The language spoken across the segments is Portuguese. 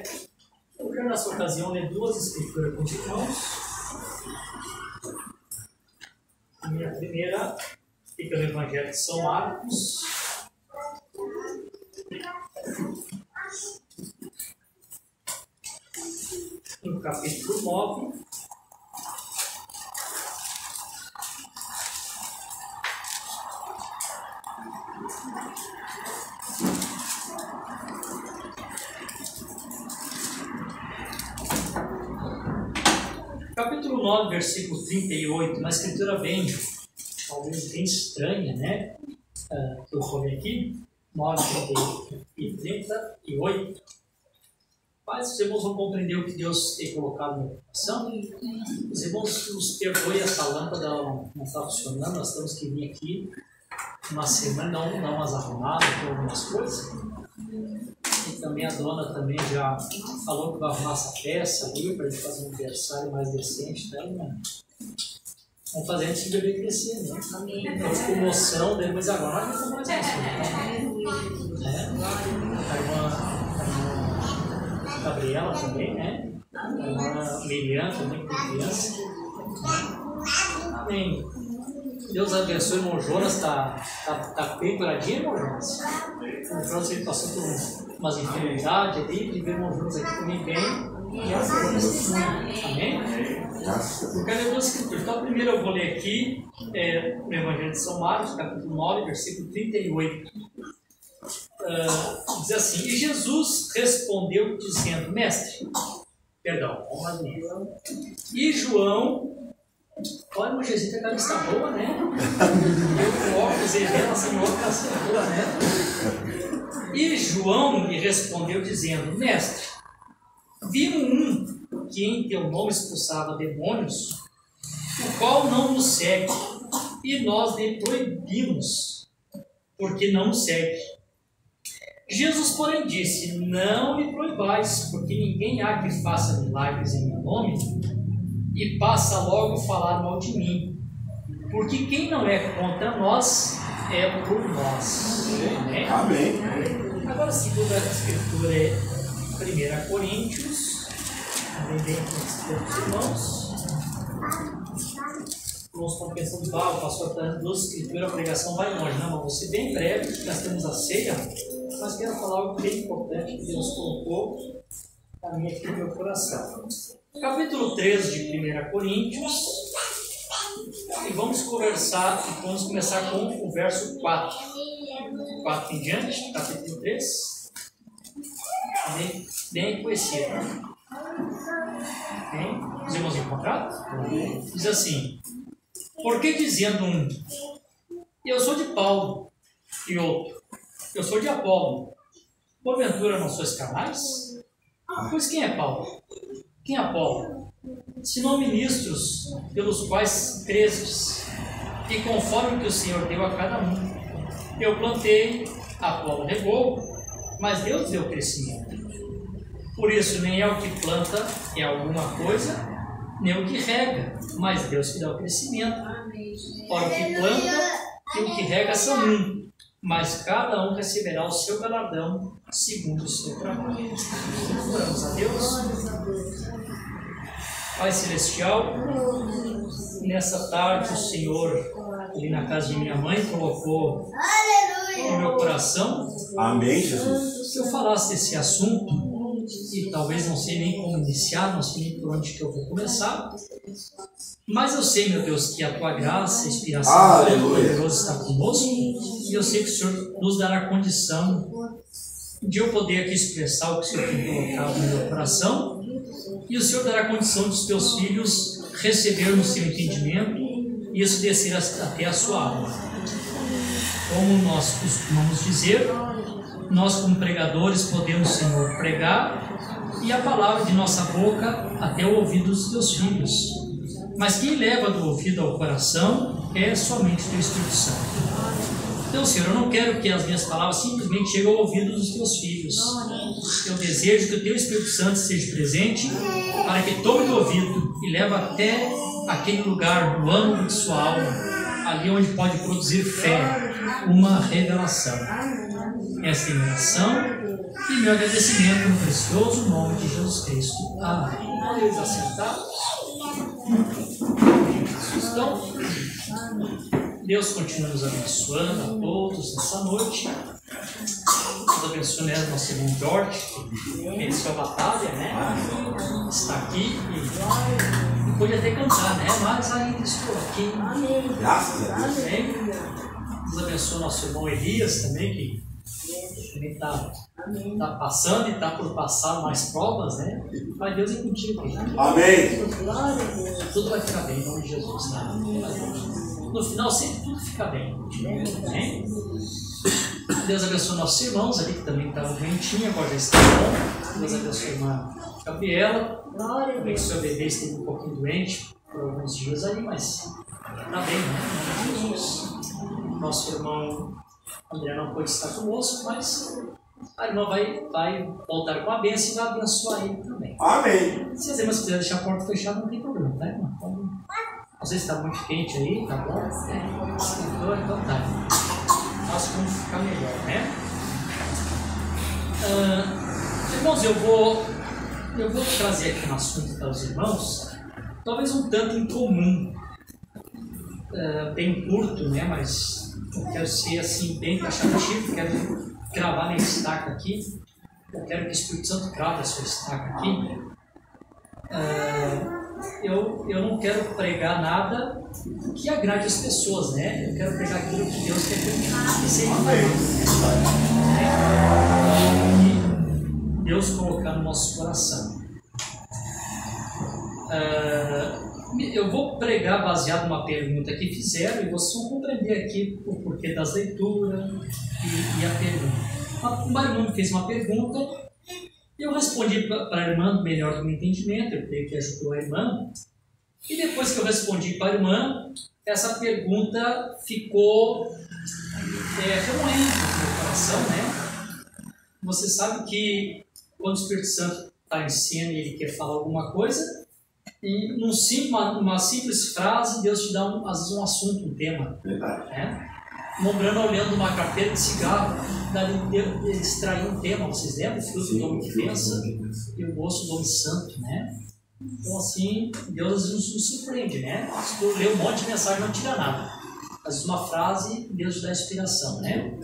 né? Eu quero nessa ocasião ler duas escrituras com os irmãos. A minha primeira fica no Evangelho de São Marcos. No capítulo 9. Capítulo 9, versículo 38, uma escritura bem, talvez bem estranha, né? Que eu falei aqui, 9 e 38. Mas os irmãos vão compreender o que Deus tem colocado no coração. Os irmãos nos perdoem, essa lâmpada não está funcionando, nós temos que vir aqui uma semana, dar umas arrumadas com algumas coisas. E também a dona também já falou que vai arrumar essa peça ali para a gente fazer um aniversário mais decente, né? Vamos fazer antes de bebê crescer, né? Então, comoção dele, mas agora não estamos mais emoção. A irmã Gabriela também, né? A irmã Miriam também, com criança. Amém. Deus abençoe, irmão Jonas, tá bem curadinho, irmão Jonas? O irmão Jonas ele passou por umas enfermidades ali, de ver o irmão Jonas aqui comigo bem, e a Jonas muito. Amém? Eu quero ler duas escrituras. Então, primeiro eu vou ler aqui, no Evangelho de São Marcos, capítulo 9, versículo 38. Diz assim: E Jesus respondeu dizendo, mestre, perdão, vamos lá. E João, olha, uma Jesus, a cabeça está boa, né? Eu coloco os eventos, Senhor, para ser boa, né? E João lhe respondeu dizendo, mestre, vimos que em teu nome expulsava demônios, o qual não nos segue, e nós lhe proibimos, porque não nos segue. Jesus, porém, disse, não lhe proibais, porque ninguém há que faça milagres em meu nome, e passa logo a falar mal de mim, porque quem não é contra nós, é por nós. Amém? Amém. Agora, a segunda escritura é 1 Coríntios, bem com os irmãos. Nós estamos pensando, o pastor está dando duas escrituras, a pregação vai longe, não, mas vou ser bem breve, nós temos a ceia, mas quero falar algo bem importante que Deus colocou a mim aqui no meu coração. Capítulo 13 de 1 Coríntios, e vamos conversar, e vamos começar com o verso 4. 4 em diante, capítulo 3, bem conhecido. Bem, os irmãos encontraram? Diz assim, porque dizendo um, eu sou de Paulo, e outro, eu sou de Apolo, porventura não sois carnais? Pois quem é Paulo? Quem é Apolo? Senão ministros pelos quais crestes, e conforme que o Senhor deu a cada um. Eu plantei, Apolo regou, mas Deus deu crescimento. Por isso, nem é o que planta é alguma coisa, nem o que rega, mas Deus que dá o crescimento. Ora, o que planta e o que rega são um, mas cada um receberá o seu galardão segundo o seu trabalho. Oramos a Deus. Pai Celestial, nessa tarde o Senhor, ali na casa de minha mãe, colocou no meu coração. Amém, Jesus. Se eu falasse desse assunto, e talvez não sei nem como iniciar, não sei nem por onde que eu vou começar, mas eu sei, meu Deus, que a Tua graça, a inspiração poderosa está conosco, e eu sei que o Senhor nos dará condição de eu poder aqui expressar o que o Senhor tem colocado no meu coração, e o Senhor dará condição de os Teus filhos receberem o seu entendimento e isso descer até a sua alma. Como nós costumamos dizer, nós como pregadores podemos, Senhor, pregar e a palavra de nossa boca até o ouvido dos Teus filhos. Mas quem leva do ouvido ao coração é somente o Teu Espírito Santo. Então, Senhor, eu não quero que as minhas palavras simplesmente cheguem ao ouvido dos Teus filhos. Eu desejo que o Teu Espírito Santo esteja presente para que tome o ouvido e leve até aquele lugar no âmago de sua alma, ali onde pode produzir fé, uma revelação. Esta é a oração E meu agradecimento no precioso nome de Jesus Cristo. Amém. Podemos assentar. Então, Deus continua nos abençoando a todos nessa noite. Deus abençoe, né, nosso irmão Jorge, que venceu a batalha, né? Está aqui e pode até cantar, né? Mas ainda estou aqui. Amém. Graças a Deus. Amém. Deus abençoe nosso irmão Elias também, que também está passando e está por passar mais provas, né? Mas Deus é contigo. Amém. Tudo vai ficar bem, em nome de Jesus, tá? No final sempre tudo fica bem. Amém? Deus abençoe nossos irmãos ali que também estavam doentinhos, agora já está bom. Deus abençoe a irmã Gabriela. Abençoe a bebê, esteve um pouquinho doente por alguns dias aí, mas está bem, né? Em nome de Jesus. Nosso irmão André não pode estar conosco, mas a irmã vai voltar com a bênção e vai abençoar ele também. Amém. Se as irmãs quiserem deixar a porta fechada, não tem problema, tá, irmã? Não sei se está muito quente aí, tá bom? Então tá. Faço como ficar melhor, né? Irmãos, eu vou trazer aqui um assunto para os irmãos, talvez um tanto incomum, bem curto, né? Mas eu quero ser assim, bem taxativo, quero gravar minha estaca aqui. Eu quero que o Espírito Santo grave a sua estaca aqui. Eu não quero pregar nada que agrade as pessoas, né? Eu quero pregar aquilo que Deus quer que seja que Deus colocar no nosso coração. Eu vou pregar baseado numa pergunta que fizeram e vocês vão compreender aqui o porquê das leituras e a pergunta. Uma irmã me fez uma pergunta. Eu respondi para a irmã melhor do meu entendimento, eu creio que ajudou a irmã. E depois que eu respondi para a irmã, essa pergunta ficou remoendo no meu coração, né? Você sabe que quando o Espírito Santo está em cena e ele quer falar alguma coisa, e numa simples frase, Deus te dá, às vezes, um assunto, um tema. Verdade. Né? Nombrando, olhando uma carteira de cigarro, ele extraiu um tema, vocês lembram? O fruto do homem que pensa e o gosto do homem santo, né? Então, assim, Deus nos surpreende, né? Se tu ler um monte de mensagem, não tira nada. Mas uma frase, Deus te dá inspiração, né?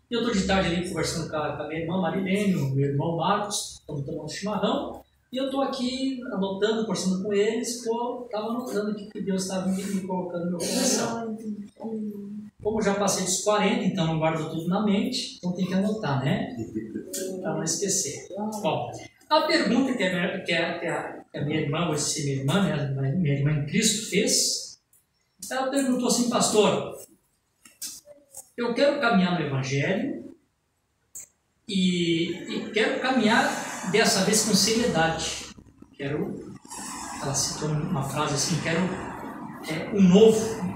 E eu estou de tarde ali conversando com a minha irmã Marilene, o meu irmão Marcos, estamos tomando chimarrão, e eu estou aqui anotando, conversando com eles, estava anotando o que Deus estava me colocando no meu coração. Como eu já passei dos 40, então não guardo tudo na mente, então tem que anotar, né? Para não esquecer. Bom, a pergunta que a minha irmã, ou se minha irmã, né, minha irmã em Cristo fez, ela perguntou assim: pastor, eu quero caminhar no Evangelho e quero caminhar dessa vez com seriedade. Ela citou uma frase assim: quero um novo.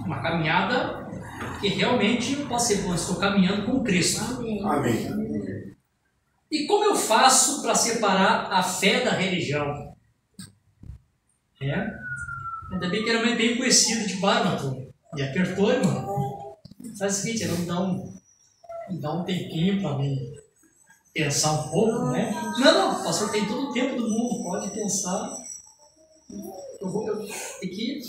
Uma caminhada que realmente eu posso ser bom, estou caminhando com Cristo. Amém. E como eu faço para separar a fé da religião? Ainda bem que era bem conhecido de Barmaton. E apertou, irmão. Faz o seguinte, não dá um tempinho para mim pensar um pouco, né? Não, pastor, tem todo o tempo do mundo, pode pensar. Eu tenho que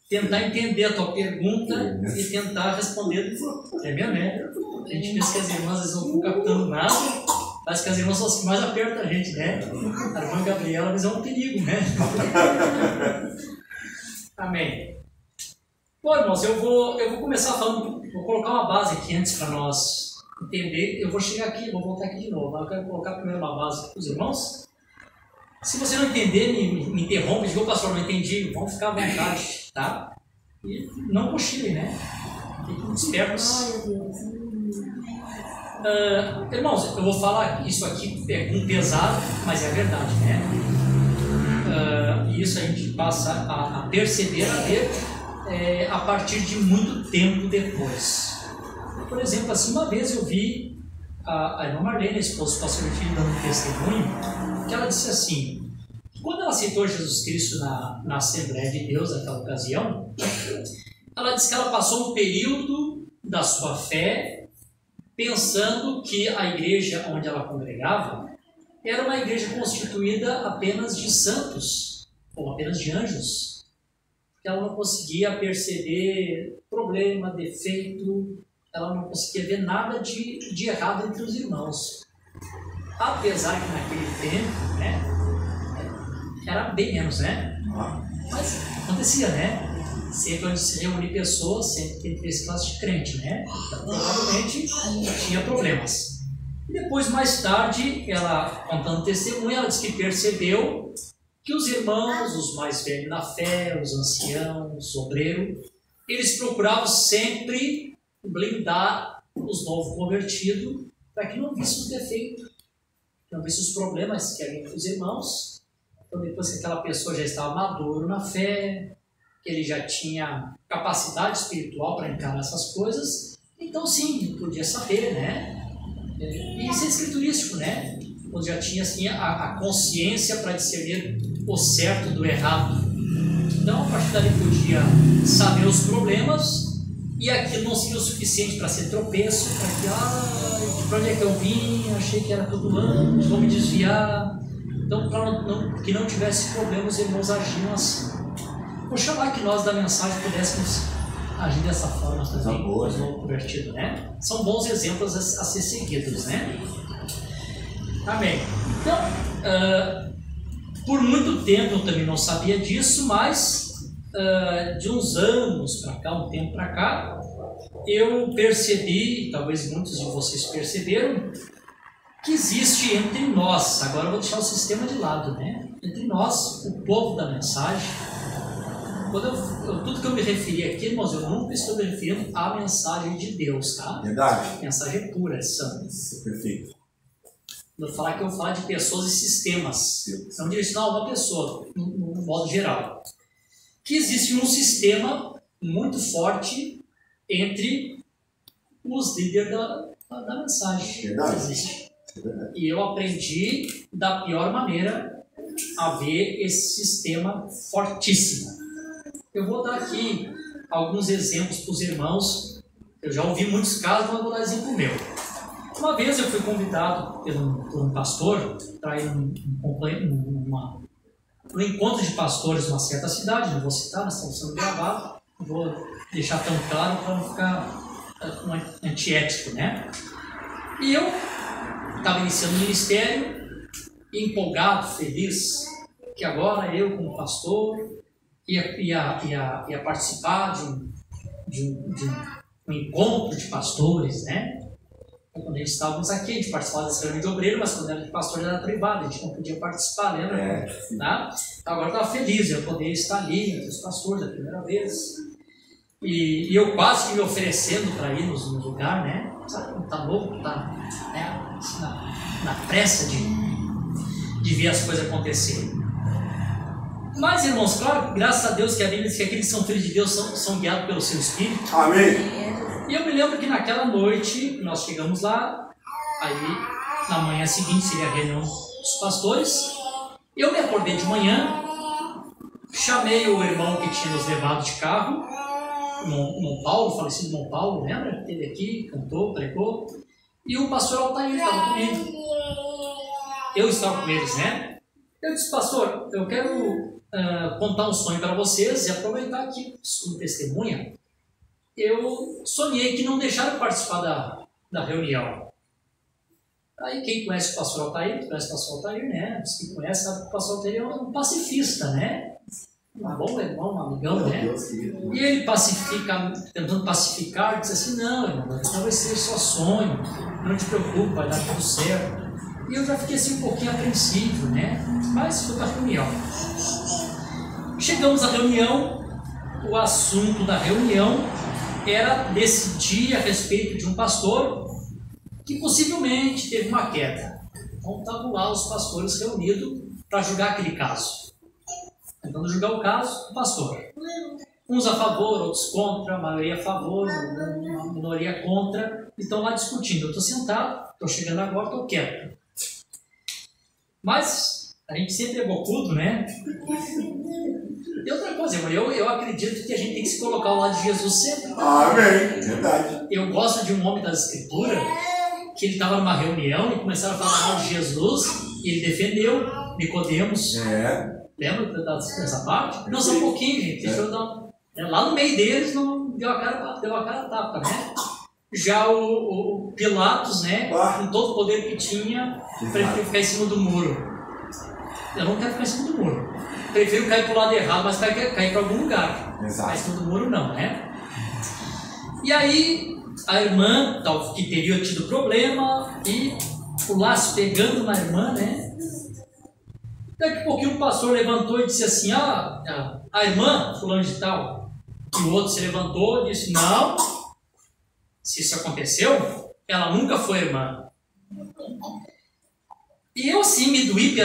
tentar entender a tua pergunta e tentar responder. É mesmo, né? A gente pensa que as irmãs às vezes não estão captando nada, mas que as irmãs são as que mais apertam a gente, né? A irmã Gabriela, mas é um perigo, né? Amém. Bom, irmãos, eu vou começar falando, vou colocar uma base aqui antes para nós entender. Eu vou chegar aqui, vou voltar aqui de novo, mas eu quero colocar primeiro uma base para os irmãos. Se você não entender, me interrompe, diga: pastor, não entendi, vamos ficar à vontade, tá? E não cochile, né? Fiquem espertos. Irmãos, eu vou falar isso aqui com pesado, mas é a verdade, né? E isso a gente passa a perceber, a ver a partir de muito tempo depois. Por exemplo, assim, uma vez eu vi a irmã Marlene, a esposa do pastor Filho, dando um testemunho, que ela disse assim: quando ela aceitou Jesus Cristo na Assembleia de Deus naquela ocasião, ela disse que ela passou um período da sua fé pensando que a igreja onde ela congregava era uma igreja constituída apenas de santos, ou apenas de anjos. Ela não conseguia perceber problema, defeito, ela não conseguia ver nada de errado entre os irmãos. Apesar que naquele tempo, né, era bem menos, né? Mas acontecia, né? Sempre onde se reúne pessoas, sempre tem três classes de crente, né? Então, provavelmente tinha problemas. E depois, mais tarde, ela, contando testemunho, ela disse que percebeu que os irmãos, os mais velhos na fé, os anciãos, os obreiros, eles procuravam sempre blindar os novos convertidos para que não vissem os defeitos, não vissem os problemas que havia entre os irmãos. Então, depois que aquela pessoa já estava maduro na fé, que ele já tinha capacidade espiritual para encarar essas coisas, então sim, podia saber, né? E isso é escriturístico, né? Quando já tinha assim, a consciência para discernir o certo do errado. Então, a partir dali podia saber os problemas e aquilo não seria o suficiente para ser tropeço, para que, para onde é que eu vim, achei que era tudo antes, vou me desviar. Então, para que não tivesse problemas, os irmãos agiam assim. Vou chamar que nós da mensagem pudéssemos agir dessa forma também, os não convertidos, né? São bons exemplos a ser seguidos, né? Amém. Então, por muito tempo eu também não sabia disso, mas de uns anos para cá, um tempo para cá, eu percebi, talvez muitos de vocês perceberam, que existe entre nós, agora eu vou deixar o sistema de lado, né? Entre nós, o povo da mensagem. Tudo que eu me referi aqui, irmãos, eu nunca estou me referindo à mensagem de Deus, tá? Verdade. Mensagem pura, santa. Perfeito. Eu vou falar de pessoas e sistemas. Não direcionar uma pessoa, no modo geral. Que existe um sistema muito forte entre os líderes da mensagem. Verdade. Existe. E eu aprendi da pior maneira a ver esse sistema fortíssimo. Eu vou dar aqui alguns exemplos para os irmãos. Eu já ouvi muitos casos, mas vou dar exemplo meu. Uma vez eu fui convidado por um pastor para ir num encontro de pastores de uma certa cidade, não vou citar, nós estamos sendo gravados, não vou deixar tão claro para não ficar antiético, né? E eu estava iniciando o ministério, empolgado, feliz, que agora eu, como pastor, ia participar de um encontro de pastores, né? Quando a gente estávamos aqui, a gente participava dessa reunião de obreiro, mas quando era de pastor era privado, a gente não podia participar, lembra? Tá? Agora eu estava feliz, eu poder estar ali entre os pastores a primeira vez. E eu quase que me oferecendo para ir no lugar, né? Sabe quando está louco, está né? na pressa de ver as coisas acontecerem. Mas, irmãos, claro, graças a Deus que a Bíblia diz que aqueles que são filhos de Deus são guiados pelo seu Espírito. Amém. E eu me lembro que naquela noite, nós chegamos lá, aí na manhã seguinte seria a reunião dos pastores, eu me acordei de manhã, chamei o irmão que tinha nos levado de carro, Irmão Paulo, falecido irmão Paulo, lembra? Esteve aqui, cantou, pregou, e o pastor Altair estava comigo. Eu estava com eles, né? Eu disse, pastor, eu quero contar um sonho para vocês e aproveitar aqui como testemunha. Eu sonhei que não deixaram participar da reunião. Aí quem conhece o pastor Altair, conhece o pastor Altair, né? Os que conhecem sabem que o pastor Altair é um pacifista, né? Um bom irmão, um amigão, né? E ele tentando pacificar, disse assim, não, irmão, então vai ser só sonho, não te preocupe, vai dar tudo certo. E eu já fiquei assim um pouquinho apreensivo, né? Mas foi para a reunião. Chegamos à reunião, o assunto da reunião era decidir a respeito de um pastor que possivelmente teve uma queda. Então estavam lá os pastores reunidos para julgar aquele caso. Tentando julgar o caso do pastor. Uns a favor, outros contra, a maioria a favor, uma minoria contra. E estão lá discutindo. Eu estou sentado, estou chegando agora, estou quieto. Mas a gente sempre é bocudo, né? E outra fazer, mas eu acredito que a gente tem que se colocar ao lado de Jesus sempre. Amém. Verdade. Eu gosto de um homem das Escrituras que ele estava numa reunião e começaram a falar mal de Jesus e ele defendeu Nicodemos. Lembra dessa parte? Não, só um pouquinho, gente. Deixa eu dar. Lá no meio deles não deu a cara a tapa, né? Já o Pilatos, né? Com todo o poder que tinha, preferiu ficar em cima do muro. Eu não quero ficar em cima do muro. Prefiro cair para o lado errado, mas cair para algum lugar. Mas em cima do muro não, né? E aí, a irmã, que teria tido problema, e o laço pegando na irmã, né? Daqui a pouquinho o pastor levantou e disse assim, a irmã, fulano de tal, e o outro se levantou e disse, não, se isso aconteceu, ela nunca foi irmã. E eu assim me doí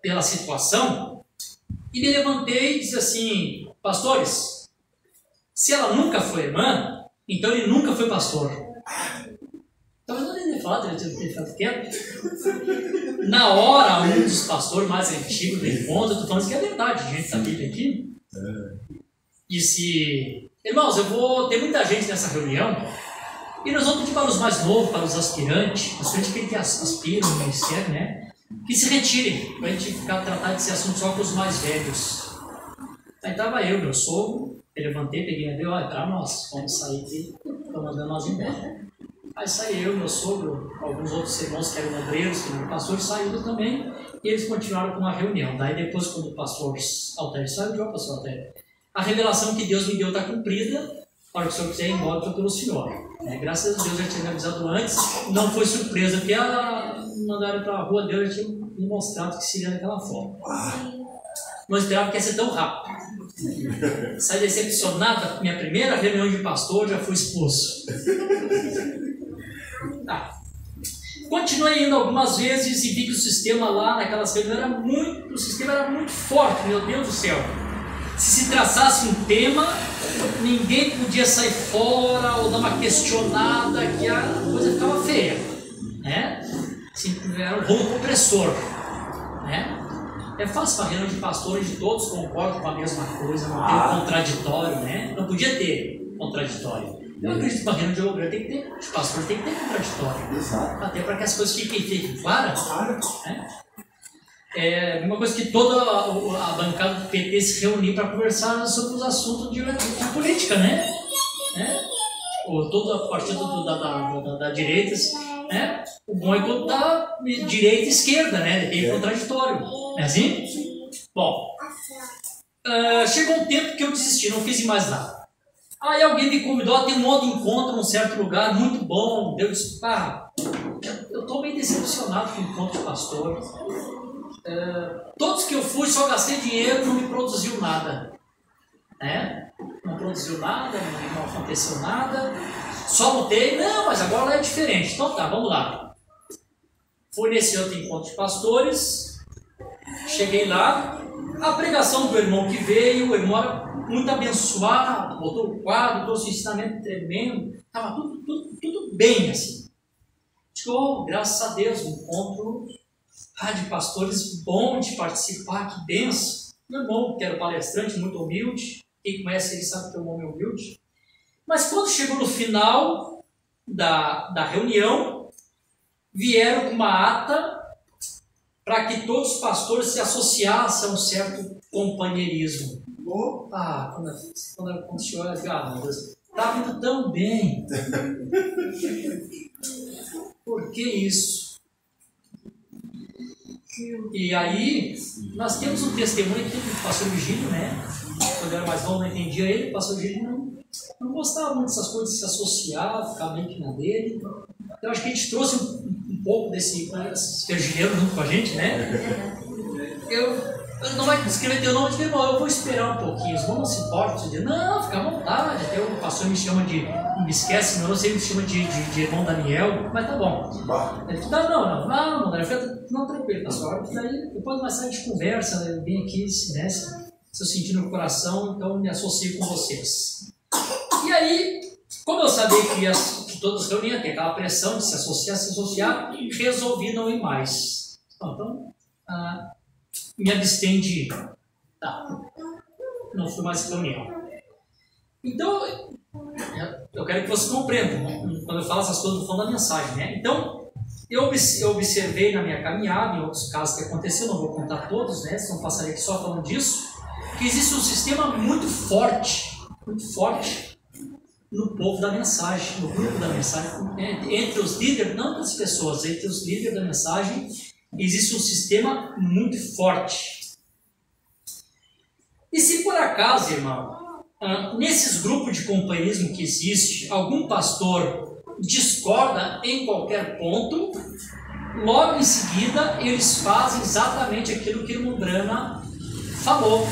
pela situação, e me levantei e disse assim, pastores, se ela nunca foi irmã, então ele nunca foi pastor. Talvez não tenha falado, ele tenha ficado quieto. Na hora, um dos pastores mais antigos do encontro, eu estou falando isso que é verdade, gente, essa Bíblia aqui, disse, irmãos, eu vou ter muita gente nessa reunião, e nós vamos pedir para os mais novos, para os aspirantes que aspiram no ministério, né? Que se retirem, para a gente tratar desse assunto só com os mais velhos. Aí estava eu, meu sogro, eu levantei, peguei a dele, olha, para nós, vamos sair aqui, estão mandando nós embora. Aí saí eu, meu sogro, alguns outros irmãos que eram obreiros, que eram pastores, saíram também, e eles continuaram com a reunião. Daí depois, quando o pastor Altério saiu, pastor Altério, a revelação que Deus me deu está cumprida, para que o senhor quiser ir embora, estou pelo senhor. Graças a Deus, eu já tinha me avisado antes, não foi surpresa, porque ela mandaram para a rua dele, eu tinha me mostrado que seria daquela forma. Não esperava que ia ser tão rápido. Saí decepcionada, minha primeira reunião de pastor, já fui expulso. Continuei indo algumas vezes e vi que o sistema lá naquelas reuniões o sistema era muito forte, meu Deus do céu. Se traçasse um tema, ninguém podia sair fora ou dar uma questionada, que a coisa ficava feia, né? Assim, era um rolo compressor, né? É fácil para reunião de pastores de todos concordam com a mesma coisa, não tem um contraditório, né? Não podia ter contraditório. Eu acredito que para reunião de obreiro tem que ter, os pastores tem que ter contraditório. Exato. Até para que as coisas fiquem claras, né? É uma coisa que toda a bancada do PT se reunir para conversar sobre os assuntos de política, né? Ou todo partido da direita, né? O bom é quando da direita e esquerda, né? Tem contraditório, não é assim? Bom, chegou um tempo que eu desisti, não fiz mais nada. Aí alguém me convidou a ter um outro encontro num certo lugar, muito bom. Eu disse, eu estou meio decepcionado com o encontro de pastor. Todos que eu fui só gastei dinheiro, não me produziu nada, né? Não produziu nada, não aconteceu nada, só notei, não, mas agora lá é diferente, então tá, vamos lá. Fui nesse outro encontro de pastores, cheguei lá, a pregação do irmão que veio, o irmão era muito abençoado, botou o quadro, trouxe um ensinamento tremendo, estava tudo bem assim. Graças a Deus, um encontro de pastores bom de participar, que benção. Meu irmão, que era palestrante, muito humilde, quem conhece ele sabe que é um homem humilde. Mas quando chegou no final da reunião, vieram com uma ata para que todos os pastores se associassem a um certo companheirismo. Quando o senhor olha, meu Deus, está indo tão bem. Por que isso? E aí, nós temos um testemunho aqui do pastor Virgílio, né? Quando eu era mais novo, não entendia ele, o pastor Virgílio não gostava muito dessas coisas de se associar, ficar meio que na dele. Então, acho que a gente trouxe um pouco desse virginiano junto com a gente, né? Eu não vai escrever teu nome, irmão, eu vou esperar um pouquinho, os não se importam, não, fica à vontade, até o pastor me chama não me esquece, meu não sei, me chama de irmão Daniel, mas tá bom. Ele falou, não, Daniel, não, tranquilo, pastor, daí depois mais tarde a gente conversa, eu venho aqui, né, se eu sentir no coração, então me associo com vocês. E aí, como eu sabia que todos reuniam, tem aquela pressão de se associar, resolvi não ir mais. Então, me abstém de ir. Tá. não fui mais reunião. Então, eu quero que vocês compreendam, quando eu falo essas coisas no fundo da mensagem, né? Então, eu observei na minha caminhada, em outros casos que aconteceu, não vou contar todos, né? Senão passaria aqui só falando disso, que existe um sistema muito forte no povo da mensagem, no grupo da mensagem, entre os líderes, não das pessoas, entre os líderes da mensagem, existe um sistema muito forte. E se por acaso, irmão, nesses grupos de companheirismo que existe, algum pastor discorda em qualquer ponto, logo em seguida eles fazem exatamente aquilo que o irmão Brana falou.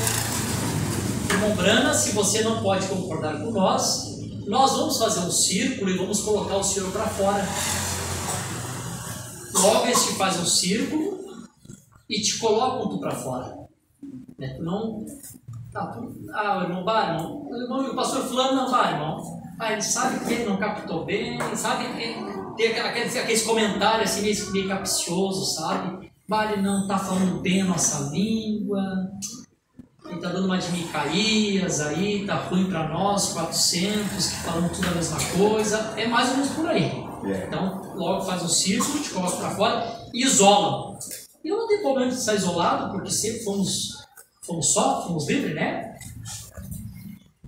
Irmão Brana, se você não pode concordar com nós vamos fazer um círculo e vamos colocar o senhor para fora. Logo eles te fazem um círculo e te colocam tu para fora. Não... o irmão Barman, o pastor fulano não vai, irmão. Ele sabe que ele não captou bem, sabe? Tem aqueles comentários assim meio capciosos, sabe? Ele não está falando bem a nossa língua, ele está dando uma de Micaías aí, está ruim para nós, 400, que falam tudo a mesma coisa. É mais ou menos por aí. Então, logo faz um círculo, te coloca para fora e isola. E eu não tenho problema de estar isolado, porque sempre fomos livres, né?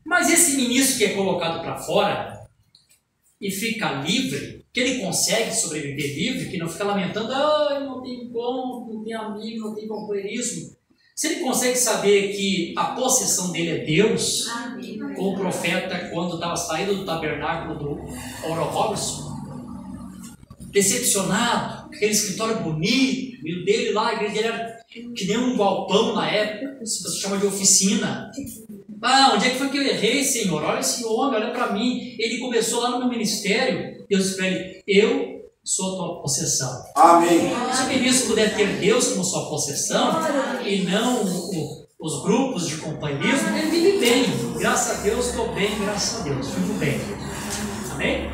Mas esse ministro que é colocado para fora e fica livre, que ele consegue sobreviver livre, que não fica lamentando, eu não tenho encontro, não tenho amigo, não tenho companheirismo. Se ele consegue saber que a possessão dele é Deus, como o profeta quando estava saindo do tabernáculo do Oral Robertson, decepcionado, aquele escritório bonito, e o dele lá, a igreja dele era que nem um galpão na época, se você chama de oficina. Onde é que foi que eu errei, Senhor? Olha esse homem, olha para mim. Ele começou lá no meu ministério. Deus disse para ele, eu sou a tua possessão. Amém. Se o ministro puder ter Deus como sua possessão e não os grupos de companheirismo, ele vive bem. Graças a Deus, estou bem, graças a Deus, vivo bem. Amém?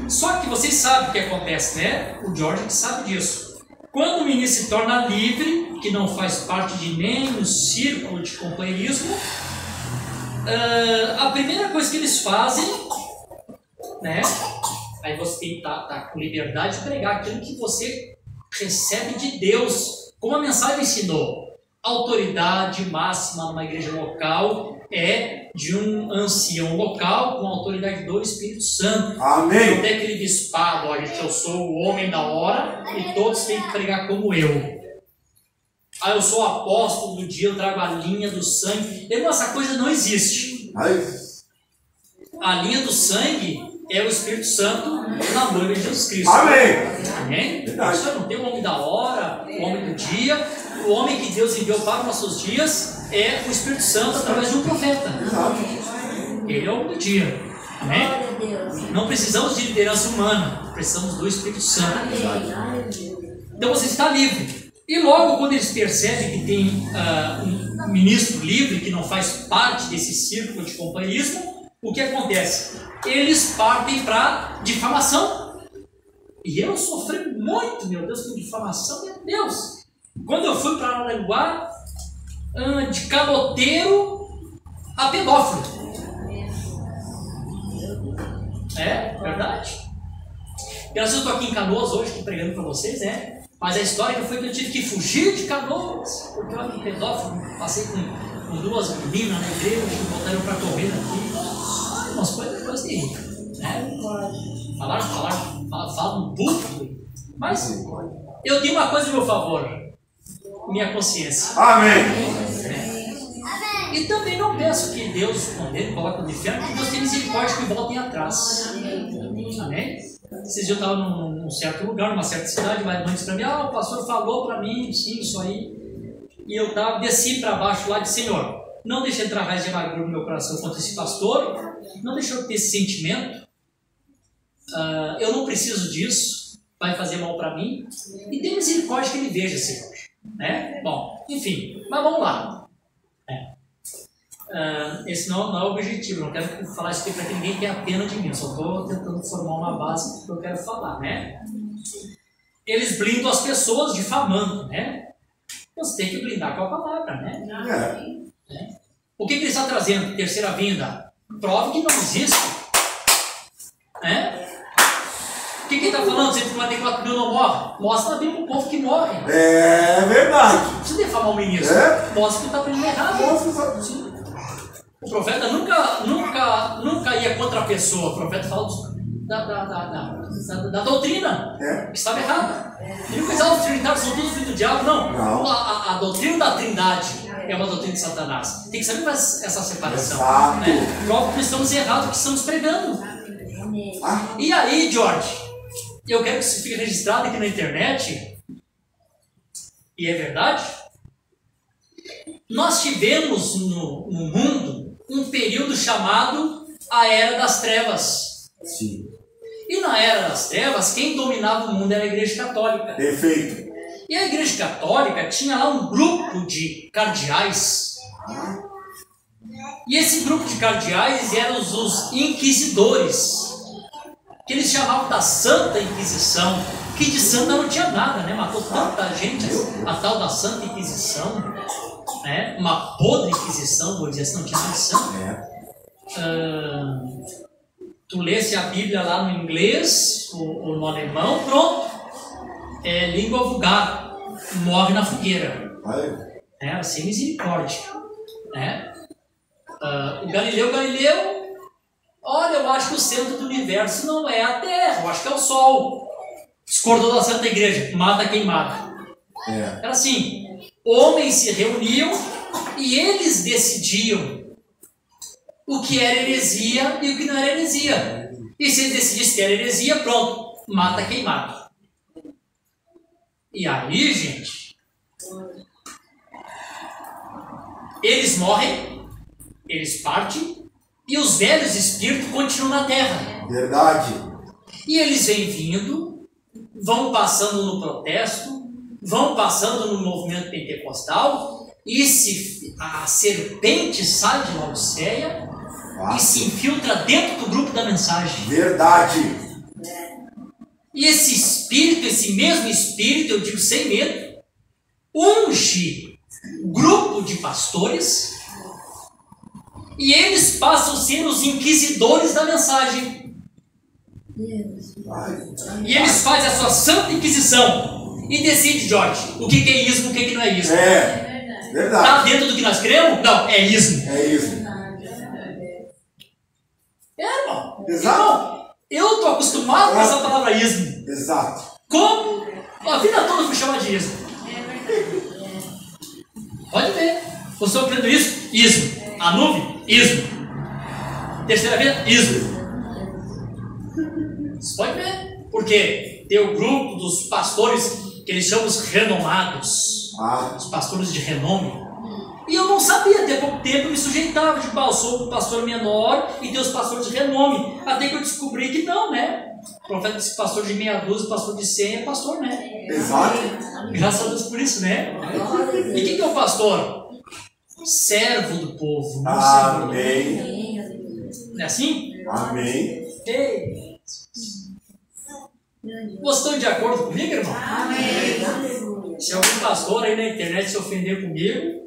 Só que vocês sabem o que acontece, né? O George que sabe disso. Quando o ministro se torna livre, que não faz parte de nenhum círculo de companheirismo, a primeira coisa que eles fazem, né? Aí você tem que estar com liberdade de pregar aquilo que você recebe de Deus, como a mensagem ensinou. A autoridade máxima numa igreja local é de um ancião local com a autoridade do Espírito Santo. Amém. Não tem aquele bispado, olha, que eu sou o homem da hora e todos têm que pregar como eu. Eu sou o apóstolo do dia, eu trago a linha do sangue. Essa coisa não existe. A linha do sangue é o Espírito Santo na noiva de Jesus Cristo. Amém. Amém? Você não tem o homem da hora, o homem do dia. O homem que Deus enviou para os nossos dias é o Espírito Santo através de um profeta. Ele é o homem do dia. Amém? Não precisamos de liderança humana, precisamos do Espírito Santo. Então você está livre. E logo quando eles percebem que tem um ministro livre que não faz parte desse círculo de companheirismo, o que acontece? Eles partem para difamação. E eu sofri muito, meu Deus, com difamação, meu Deus. Quando eu fui para Araranguá, de caloteiro a pedófilo. É verdade. Graças a Deus eu estou aqui em Canoas hoje, estou pregando para vocês, né? Mas a história foi que eu tive que fugir de Canoas, porque eu era pedófilo, passei com duas meninas na igreja, que botaram para correr aqui. Umas coisas terríveis, né? Falaram público, mas eu tenho uma coisa a meu favor, minha consciência. Amém. E também não peço que Deus condene, coloque no inferno, que Deus tenha misericórdia que voltem atrás. Amém? Esses dias eu estava num certo lugar, numa certa cidade, mas mãe disse para mim, o pastor falou para mim, sim, isso aí. E eu desci para baixo lá e disse, Senhor, não deixe entrar raiz de amargura no meu coração contra esse pastor, não deixe eu ter esse sentimento, eu não preciso disso, vai fazer mal para mim, e tem misericórdia que ele veja, Senhor. Né? Bom, enfim, mas vamos lá. Esse não é o objetivo, não quero falar isso aqui para que ninguém tenha pena de mim, eu só estou tentando formar uma base que eu quero falar, né? Eles blindam as pessoas difamando, né? Você tem que blindar com a palavra, né? O que ele está trazendo? Terceira vinda. Prove que não existe. O que ele está falando? 144 mil não morre. Mostra na Bíblia o povo que morre. É verdade. Não precisa defamar o ministro. Mostra que está aprendendo errado. Sim. O profeta nunca ia contra a pessoa. O profeta fala da doutrina que estava errada. Ele não pensava que os trinitários são todos filhos do diabo, não. A doutrina da Trindade é uma doutrina de Satanás. Tem que saber essa separação. Prova que estamos errados, que estamos pregando. E aí, George, eu quero que isso fique registrado aqui na internet, e é verdade, nós tivemos no mundo um período chamado a Era das Trevas. Sim. E na Era das Trevas, quem dominava o mundo era a Igreja Católica. Perfeito. E a Igreja Católica tinha lá um grupo de cardeais. E esse grupo de cardeais eram os inquisidores, que eles chamavam da Santa Inquisição, que de santa não tinha nada, né? Matou tanta gente, a tal da Santa Inquisição, né? Uma podre Inquisição, vou dizer assim, não tinha nada de santo. Tu lesse a Bíblia lá no inglês ou no alemão, pronto. É língua vulgar, morre na fogueira. Sem misericórdia. O Galileu, olha, eu acho que o centro do universo não é a Terra, eu acho que é o Sol. Discordou da Santa Igreja, mata quem mata. Era assim, homens se reuniam e eles decidiam o que era heresia e o que não era heresia. E se eles decidissem que era heresia, pronto, mata quem mata. E aí, gente, eles morrem, eles partem, e os velhos espíritos continuam na Terra. Verdade. E eles vêm vindo, vão passando no protesto, vão passando no movimento pentecostal, e a serpente sai de Laodiceia e se infiltra dentro do grupo da mensagem. Verdade. E esse mesmo espírito, eu digo sem medo, unge grupo de pastores e eles passam a ser os inquisidores da mensagem. E eles fazem a sua santa inquisição e decidem, Jorge, o que é ismo, o que não é ismo. Verdade. Está dentro do que nós cremos? Não, é ismo. Irmão. Exato. Irmão, eu estou acostumado com essa palavra ismo. Exato. Como? A vida toda fui chamado de ismo. Pode ver. O senhor aprendeu isso? Ismo. A nuvem? Ismo. Terceira vez? Ismo. Você pode ver. Porque tem o grupo dos pastores que eles chamam os renomados. Os pastores de renome. E eu não sabia, até pouco tempo eu me sujeitava. Tipo, eu sou um pastor menor e tem os pastores de renome. Até que eu descobri que não, né? O profeta disse que pastor de meia dúzia, pastor de 100 é pastor, né? Exato. Graças a Deus por isso, né? E quem que é o pastor? Servo do povo. Amém. Não é assim? Amém. Ei. Vocês estão de acordo comigo, irmão? Amém. Se algum pastor aí na internet se ofender comigo,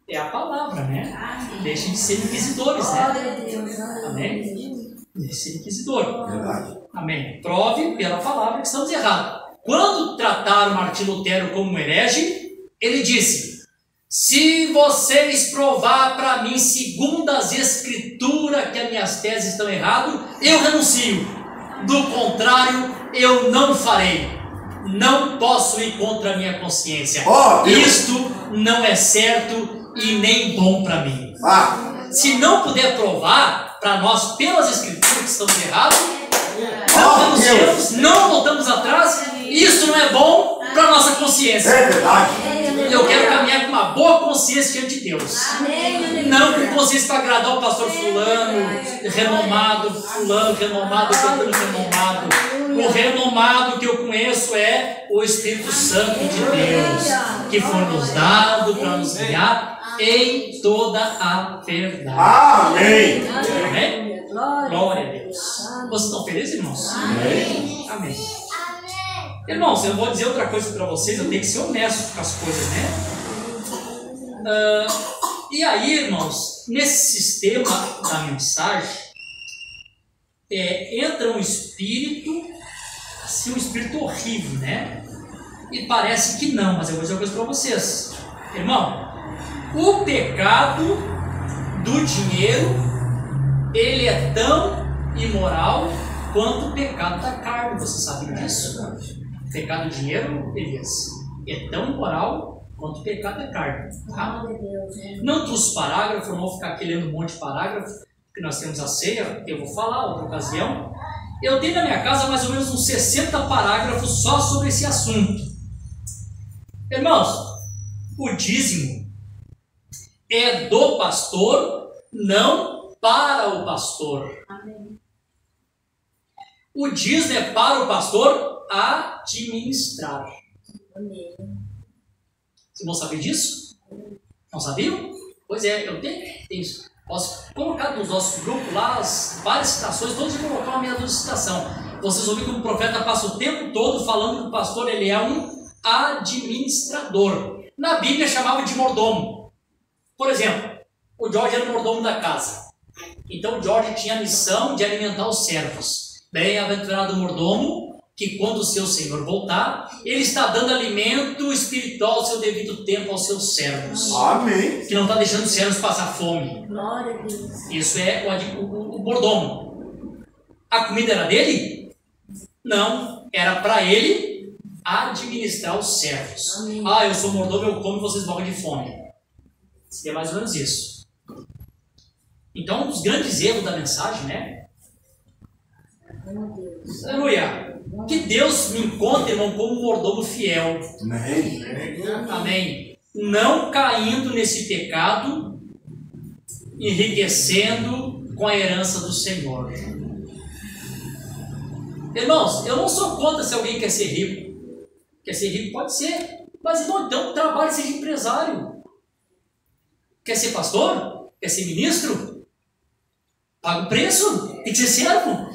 é a palavra, né? Deixem de ser inquisidores, né? Amém? Deixem de ser inquisidor. Verdade. Amém. Prove pela palavra que estamos errados. Quando trataram Martim Lutero como um herege, ele disse: se vocês provar para mim, segundo as escrituras, que as minhas teses estão erradas, eu renuncio. Do contrário, eu não farei. Não posso ir contra a minha consciência. Isto não é certo e nem bom para mim. Se não puder provar para nós pelas escrituras que estamos errados, não renunciamos, não voltamos atrás. Isso não é bom para a nossa consciência. É verdade. Eu quero caminhar com uma boa consciência diante de Deus. Não com consciência para agradar o pastor fulano, renomado, fulano, renomado, fulano, renomado. O renomado que eu conheço é o Espírito Santo de Deus, que foi nos dado para nos guiar em toda a verdade. Amém. Amém? Glória a Deus. Vocês estão felizes, irmãos? Amém. Amém. Irmãos, eu vou dizer outra coisa para vocês, eu tenho que ser honesto com as coisas, né? e aí, irmãos, nesse sistema da mensagem, entra um espírito, assim, um espírito horrível, né? E parece que não, mas eu vou dizer uma coisa para vocês. Irmão, o pecado do dinheiro, ele é tão imoral quanto o pecado da carne. Você sabe disso? O pecado do dinheiro, Elias, é tão imoral quanto o pecado da carne. Tá? Não trouxe parágrafo, não vou ficar aqui lendo um monte de parágrafo, porque nós temos a ceia, que eu vou falar outra ocasião. Eu tenho na minha casa mais ou menos uns 60 parágrafos só sobre esse assunto. Irmãos, o dízimo é do pastor, não para o pastor. Amém. O dízimo é para o pastor administrar. Amém. Vocês vão saber disso? Não sabiam? Pois é, eu tenho isso. Posso colocar nos nossos grupos lá as várias citações, todos vão colocar uma meia dúzia de citação. Vocês ouviram que o profeta passa o tempo todo falando que o pastor ele é um administrador. Na Bíblia chamava de mordomo. Por exemplo, o Jorge era o mordomo da casa. Então o Jorge tinha a missão de alimentar os servos. Bem-aventurado mordomo, que quando o seu senhor voltar, ele está dando alimento espiritual ao seu devido tempo aos seus servos. Amém. Que não está deixando os servos passar fome. Glória a Deus. Isso é o mordomo. A comida era dele? Não, era para ele administrar os servos. Amém. Ah, eu sou mordomo, eu como e vocês morrem de fome. Seria mais ou menos isso. Então, um dos grandes erros da mensagem, né? Meu Deus. Aleluia. Que Deus me encontre, irmão, como um mordomo fiel. Amém. Amém. Não caindo nesse pecado, enriquecendo com a herança do Senhor. Irmãos, eu não sou contra se alguém quer ser rico. Quer ser rico? Pode ser. Mas, irmão, então trabalhe, seja empresário. Quer ser pastor? Quer ser ministro? Paga o preço. Tem que ser servo.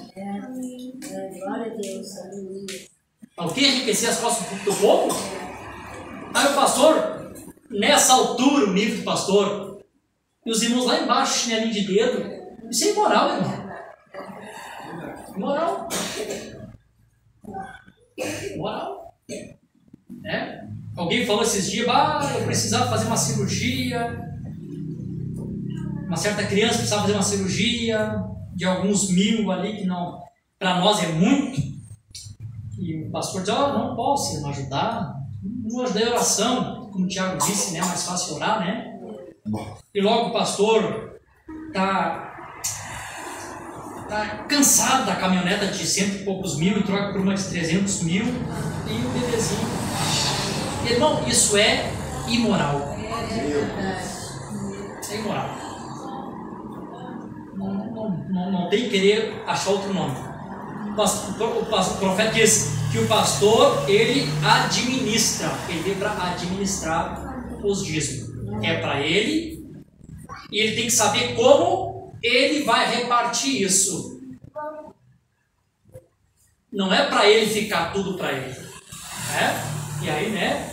Glória a Deus. Aleluia. O que? Enriquecer as costas do povo? Aí o pastor, nessa altura, o nível do pastor, e os irmãos lá embaixo, chinelinho de dedo. Isso é imoral, irmão. Imoral. Imoral. É? Alguém falou esses dias, eu precisava fazer uma cirurgia. Uma certa criança precisava fazer uma cirurgia de alguns mil ali, que não, para nós é muito. E o pastor diz, não posso me ajudar. Não ajudei a oração, como o Tiago disse, né? Mais fácil orar, né? E logo o pastor está cansado da caminhoneta de 100 e poucos mil e troca por uma de 300 mil e o bebezinho. Irmão, isso é imoral. É imoral. Não tem que querer achar outro nome. O profeta diz que o pastor, ele administra. Ele veio para administrar os dízimos. É para ele. E ele tem que saber como ele vai repartir isso. Não é para ele ficar tudo para ele. Né? E aí, né?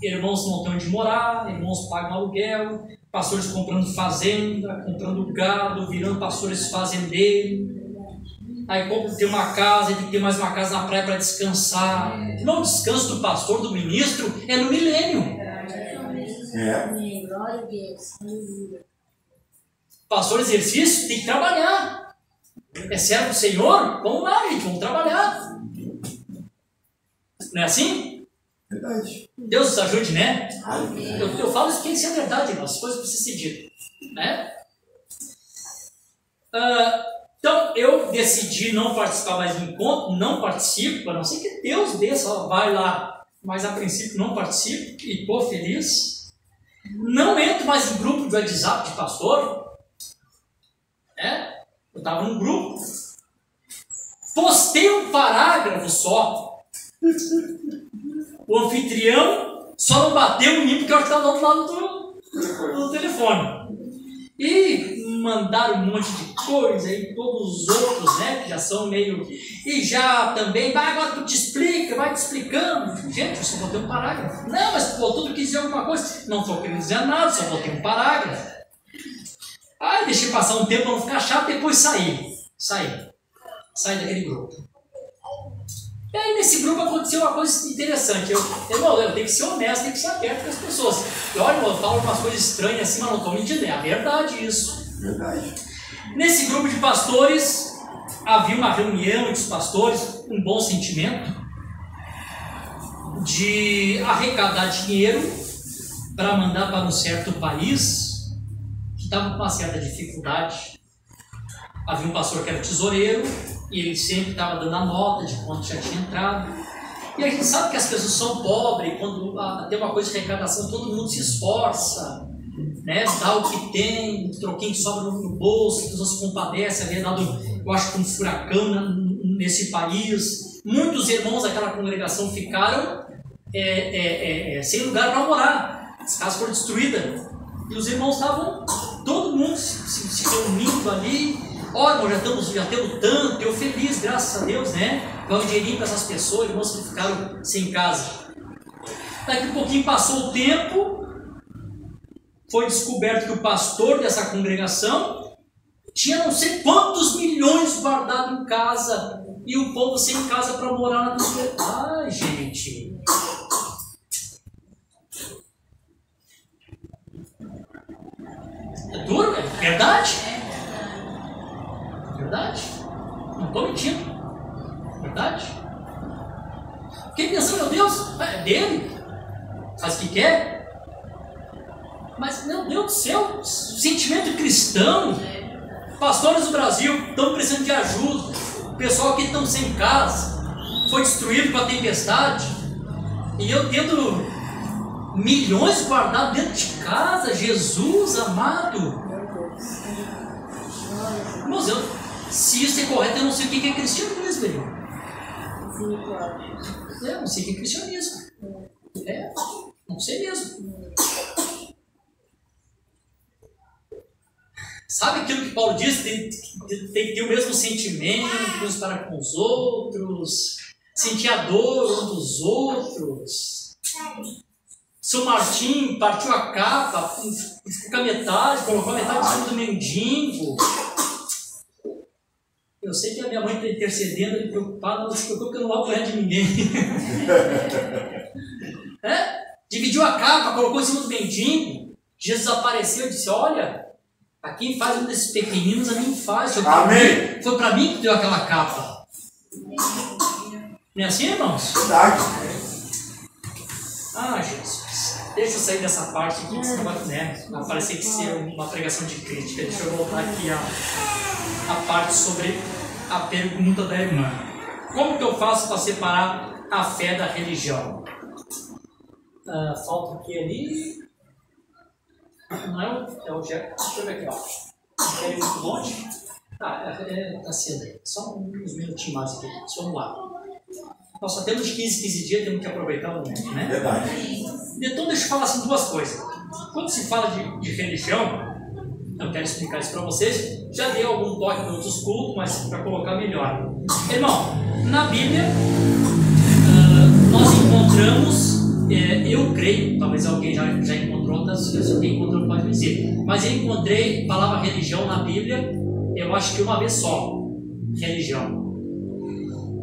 Irmãos não têm onde morar, irmãos pagam aluguel, pastores comprando fazenda, comprando gado, virando pastores fazendeiros. Aí tem uma casa, tem que ter mais uma casa na praia para descansar. Não, o descanso do pastor, do ministro, é no milênio. Amém. Glória a Deus. Aleluia. Pastor exercício tem que trabalhar. É servo do Senhor? Vamos lá, gente, vamos trabalhar. Não é assim? Verdade. Deus nos ajude, né? Amém. Eu falo isso porque isso é verdade, irmão. As coisas precisam ser ditas. Né? Então, eu decidi não participar mais do encontro, não participo, a não ser que Deus dê, só vai lá. Mas a princípio não participo e estou feliz. Não entro mais em grupo de WhatsApp de pastor. Né? Eu estava num grupo. Postei um parágrafo só. O anfitrião só não bateu em mim porque eu estava do outro lado do telefone. E mandaram um monte de coisa e todos os outros, né, que já são meio... E já também, agora tu te explica, vai te explicando. Gente, eu só botei um parágrafo. Não, mas pô, tudo quis dizer alguma coisa. Não estou querendo dizer nada, só botei um parágrafo. Deixei passar um tempo para não ficar chato, depois saí daquele grupo. E aí nesse grupo aconteceu uma coisa interessante. Eu tenho que ser honesto, tenho que ser aberto com as pessoas. E olha, eu falo umas coisas estranhas assim, mas não estou mentindo. É a verdade isso. Verdade. Nesse grupo de pastores, havia uma reunião entre os pastores, um bom sentimento, de arrecadar dinheiro para mandar para um certo país que estava com uma certa dificuldade. Havia um pastor que era tesoureiro e ele sempre estava dando a nota de quanto já tinha entrado. E a gente sabe que as pessoas são pobres, quando tem uma coisa de arrecadação, todo mundo se esforça, né? Dá o que tem, o troquinho que sobra no bolso, as pessoas se compadecem. Havia dado, eu acho que um furacão nesse país. Muitos irmãos daquela congregação ficaram sem lugar para morar. As casas foram destruídas. E os irmãos estavam, todo mundo se reunindo ali. Olha, já temos tanto, eu feliz, graças a Deus, né? Dá um dinheirinho para essas pessoas, irmãos que ficaram sem casa. Daqui a pouquinho passou o tempo, foi descoberto que o pastor dessa congregação tinha não sei quantos milhões guardados em casa e o povo sem casa para morar na cidade. Ai, gente. É duro, é verdade? Verdade? Não estou mentindo. Verdade? Fiquei pensando, meu Deus, é dele? Faz o que quer? Mas, meu Deus do céu, sentimento cristão. Pastores do Brasil estão precisando de ajuda. O pessoal que estão sem casa, foi destruído com a tempestade. E eu tendo milhões guardados dentro de casa. Jesus amado. Irmãos, se isso é correto, eu não sei o que é cristianismo, irmão. Eu não sei o que é cristianismo. Não sei mesmo. Sabe aquilo que Paulo diz? Tem que ter o mesmo sentimento uns para com os outros, sentir a dor um dos outros. Seu Martim partiu a capa, ficou com a metade, colocou a metade em cima do mendigo. Eu sei que a minha mãe está intercedendo, ele preocupada, não se preocupe que eu não vou apanhar de ninguém. Dividiu a capa, colocou em cima do mendigo. Jesus apareceu e disse: olha, a quem faz um desses pequeninos, a mim faz. Foi para mim que deu aquela capa. Não é assim, irmãos? Verdade. Jesus. Deixa eu sair dessa parte aqui, senão vai parecer que ser uma pregação de crítica. Deixa eu voltar aqui a parte sobre a pergunta da irmã. Como que eu faço para separar a fé da religião? Falta o que ali? Não é o Jack. Deixa eu ver aqui, ó. Quer ir muito longe? Tá cedo aí. Só uns minutinhos mais aqui. Vamos lá. Nós só temos 15 dias, temos que aproveitar o momento, né? Verdade. Então deixa eu falar assim duas coisas. Quando se fala de religião, eu quero explicar isso para vocês. Já dei algum toque em outros cultos, mas para colocar melhor. Irmão, na Bíblia, nós encontramos, eu creio, talvez alguém já encontrou outras vezes, se alguém encontrou pode me dizer, mas eu encontrei a palavra religião na Bíblia, eu acho que uma vez só. Religião.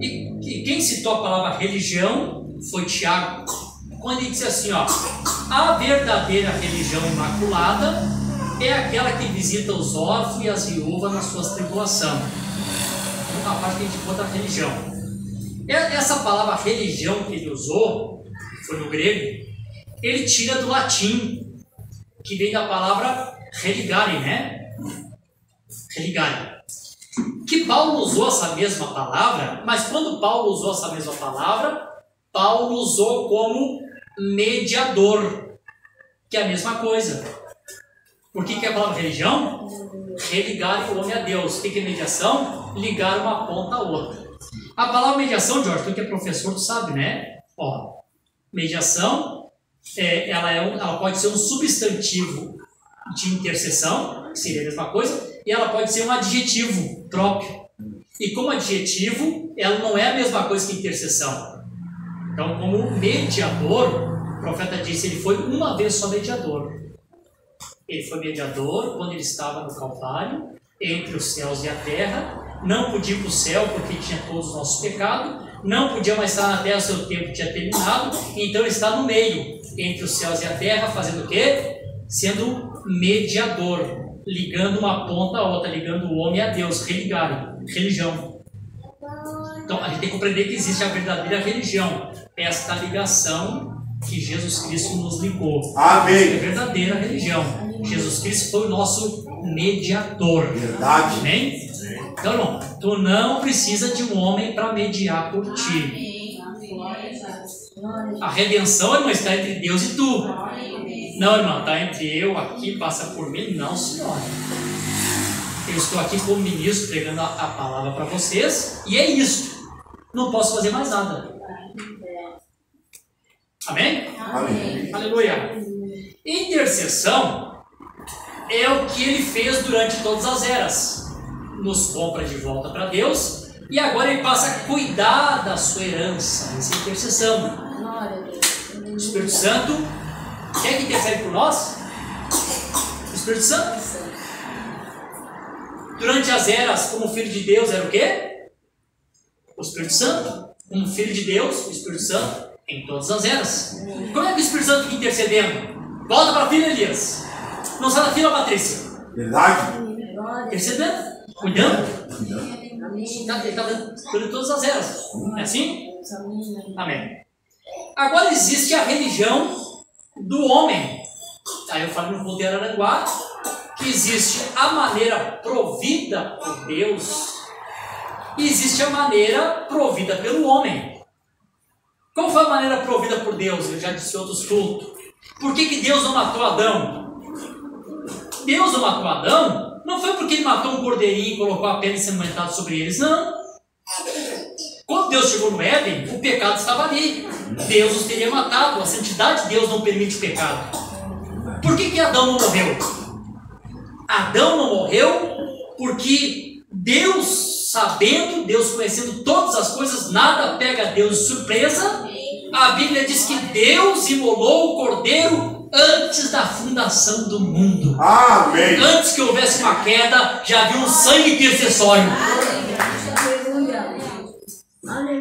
E quem citou a palavra religião foi Tiago, quando ele disse assim, ó: a verdadeira religião imaculada é aquela que visita os órfãos e as viúvas nas suas tribulações. Então, a parte que a gente conta a religião. Essa palavra religião que ele usou, foi no grego, ele tira do latim, que vem da palavra religare, né? Religare. Que Paulo usou essa mesma palavra, mas quando Paulo usou essa mesma palavra, Paulo usou como mediador, que é a mesma coisa. Por que é a palavra religião? Religar o homem a Deus. O que é mediação? Ligar uma ponta à outra. A palavra mediação, Jorge, tu que é professor, tu sabe, né? Ó, mediação, ela pode ser um substantivo de intercessão, que seria a mesma coisa, e ela pode ser um adjetivo próprio. E como adjetivo, ela não é a mesma coisa que intercessão. Então, como mediador, o profeta disse, ele foi uma vez só mediador. Ele foi mediador quando ele estava no Calvário, entre os céus e a terra. Não podia ir para o céu porque tinha todos os nossos pecados. Não podia mais estar na terra, seu tempo tinha terminado. Então ele está no meio, entre os céus e a terra, fazendo o quê? Sendo mediador, ligando uma ponta a outra, ligando o homem a Deus, religião. Então a gente tem que compreender que existe a verdadeira religião, esta ligação que Jesus Cristo nos ligou. Amém. É a verdadeira religião. Jesus Cristo foi o nosso mediador. Verdade. Amém? Então, irmão, tu não precisa de um homem para mediar por ti. A redenção, irmão, está entre Deus e tu. Não, irmão, está entre eu aqui, passa por mim. Não, senhora. Eu estou aqui como ministro pregando a palavra para vocês e é isso. Não posso fazer mais nada. Amém? Amém. Aleluia. Intercessão é o que ele fez durante todas as eras. Nos compra de volta para Deus e agora ele passa a cuidar da sua herança. Essa é a intercessão. O Espírito Santo, quem é que intercede por nós? O Espírito Santo. Durante as eras, como filho de Deus, era o quê? O Espírito Santo. Como filho de Deus, o Espírito Santo, em todas as eras. Como é que o Espírito Santo fica intercedendo? Volta para a filha, Elias. Não sai da filha, Patrícia. Verdade. Intercedendo, cuidando. Ele está dando todas as eras. É assim? Amém. Agora existe a religião do homem. Aí eu falo no povo de Araranguá que existe a maneira provida por Deus e existe a maneira provida pelo homem. Qual foi a maneira provida por Deus? Eu já disse em outros cultos. Por que Deus não matou Adão? Deus não matou Adão não foi porque ele matou um cordeirinho e colocou a pena ensanguentada sobre eles, não. Quando Deus chegou no Éden, o pecado estava ali. Deus os teria matado. A santidade de Deus não permite o pecado. Por que Adão não morreu? Adão não morreu porque Deus, sabendo, Deus conhecendo todas as coisas, nada pega Deus de surpresa. A Bíblia diz que Deus imolou o cordeiro antes da fundação do mundo. Amém. Antes que houvesse uma queda, já havia um sangue intercessório.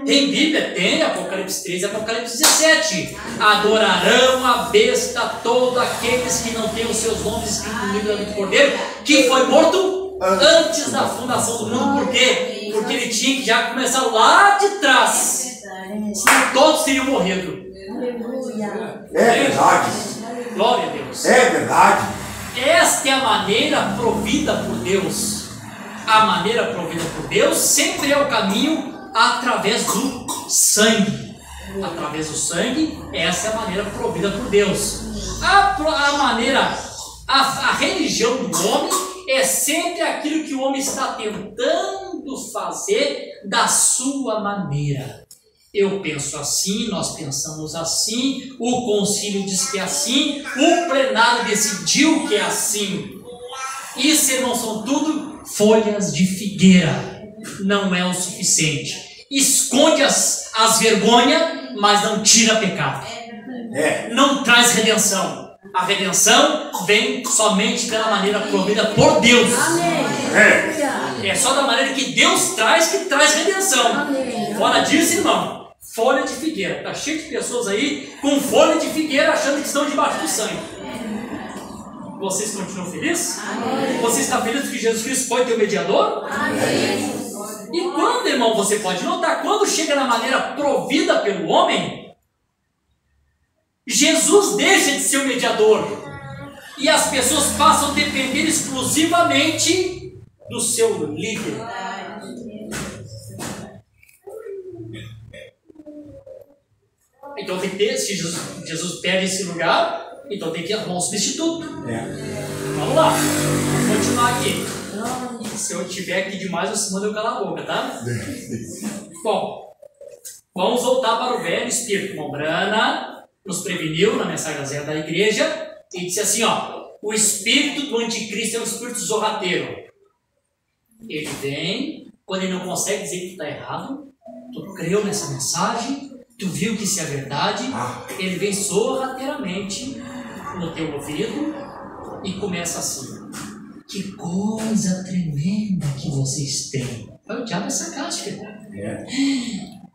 Tem Bíblia? Tem, Apocalipse 13 e Apocalipse 17. Adorarão a besta todos aqueles que não têm os seus nomes escritos no livro do Cordeiro, que foi morto antes da fundação do mundo. Por quê? Porque ele tinha que já começar lá de trás. Senão todos teriam morrido. É verdade. Glória a Deus. É verdade. Esta é a maneira provida por Deus. A maneira provida por Deus sempre é o caminho através do sangue. Através do sangue, essa é a maneira provida por Deus. A religião do homem é sempre aquilo que o homem está tentando fazer da sua maneira. Eu penso assim, nós pensamos assim, o concílio diz que é assim, o plenário decidiu que é assim. Isso, irmãos, são tudo folhas de figueira. Não é o suficiente. Esconde as vergonhas, mas não tira pecado. Não traz redenção. A redenção vem somente pela maneira provida por Deus. É só da maneira que Deus traz que traz redenção. Fora disso, irmão, folha de figueira. Está cheio de pessoas aí com folha de figueira achando que estão debaixo do sangue. Vocês continuam felizes? Você está feliz que Jesus Cristo foi teu mediador? Amém. E quando, irmão, você pode notar, quando chega na maneira provida pelo homem, Jesus deixa de ser o mediador e as pessoas passam a depender exclusivamente do seu líder. Então tem que ter, se Jesus perde esse lugar, então tem que arrumar um substituto. Vamos lá, vamos continuar aqui. Se eu tiver aqui demais, você manda eu calar a boca, tá? Bom, vamos voltar para o velho espírito. Mombrana nos preveniu na mensagem da igreja e disse assim, ó: o espírito do anticristo é um espírito zorrateiro. Ele vem, quando ele não consegue dizer que tu está errado, tu creu nessa mensagem, tu viu que isso é verdade, ele vem sorrateiramente no teu ouvido e começa assim: que coisa tremenda que vocês têm. O diabo é sarcástico.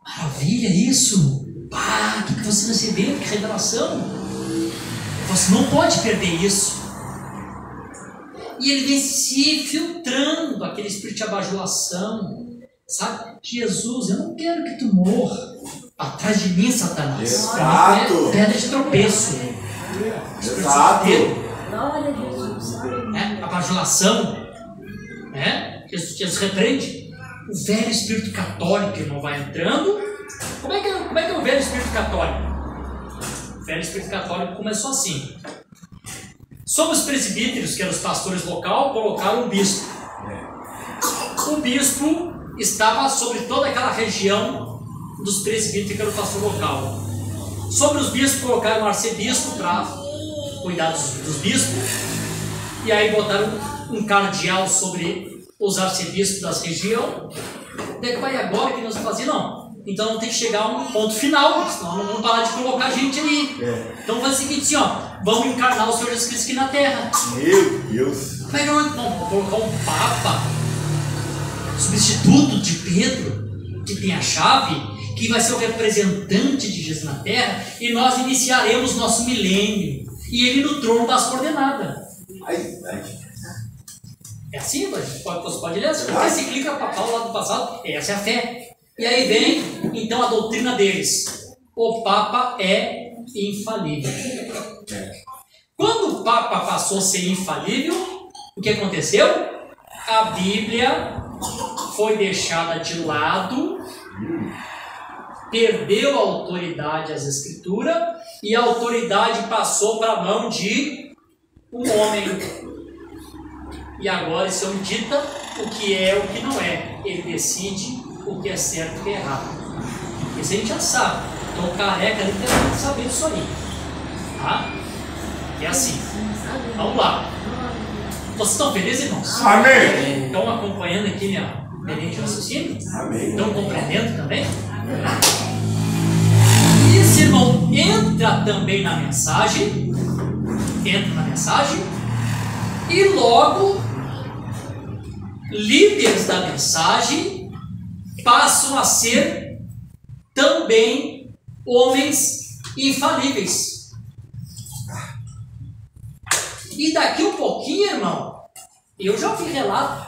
Maravilha isso. Pá, o que você recebeu? Que revelação. Você não pode perder isso. E ele vem se filtrando, aquele espírito de abajulação. Sabe? Jesus, eu não quero que tu morra. Atrás de mim, Satanás. Exato. Pedra de tropeço. Exato. Glória a Jesus. A bajulação, Jesus repreende. O velho espírito católico não vai entrando. Como é que é o velho espírito católico? O velho espírito católico começou assim: sobre os presbíteros, que eram os pastores local, colocaram um bispo. O bispo estava sobre toda aquela região dos presbíteros, que era o pastor local. Sobre os bispos colocaram um arcebispo para cuidar dos bispos. E aí botaram um cardeal sobre os arcebispos das regiões. Daí vai agora que nós vamos fazer? Não. Então não tem que chegar a um ponto final, senão não vamos parar de colocar gente ali. Então vamos fazer o seguinte, assim, ó, vamos encarnar o Senhor Jesus Cristo aqui na terra. Meu Deus. Mas não, vamos colocar um Papa, substituto de Pedro, que tem a chave, que vai ser o representante de Jesus na terra, e nós iniciaremos nosso milênio. E ele no trono das coordenadas. É assim, você pode ler assim, porque se clica papal lá do passado, essa é a fé. E aí vem, então, a doutrina deles. O Papa é infalível. Quando o Papa passou a ser infalível, o que aconteceu? A Bíblia foi deixada de lado, perdeu a autoridade às Escrituras, e a autoridade passou para a mão de um homem. E agora esse homem dita o que é e o que não é. Ele decide o que é certo e o que é errado. Isso a gente já sabe. Então careca literalmente saber disso aí. Tá? É assim. Vamos lá. Vocês estão felizes, irmãos? Amém. Estão acompanhando aqui minha linha de raciocínio? Amém. Estão compreendendo também? E esse irmão entra também na mensagem. Entra na mensagem. E logo, líderes da mensagem passam a ser também homens infalíveis. E daqui um pouquinho, irmão, eu já ouvi relato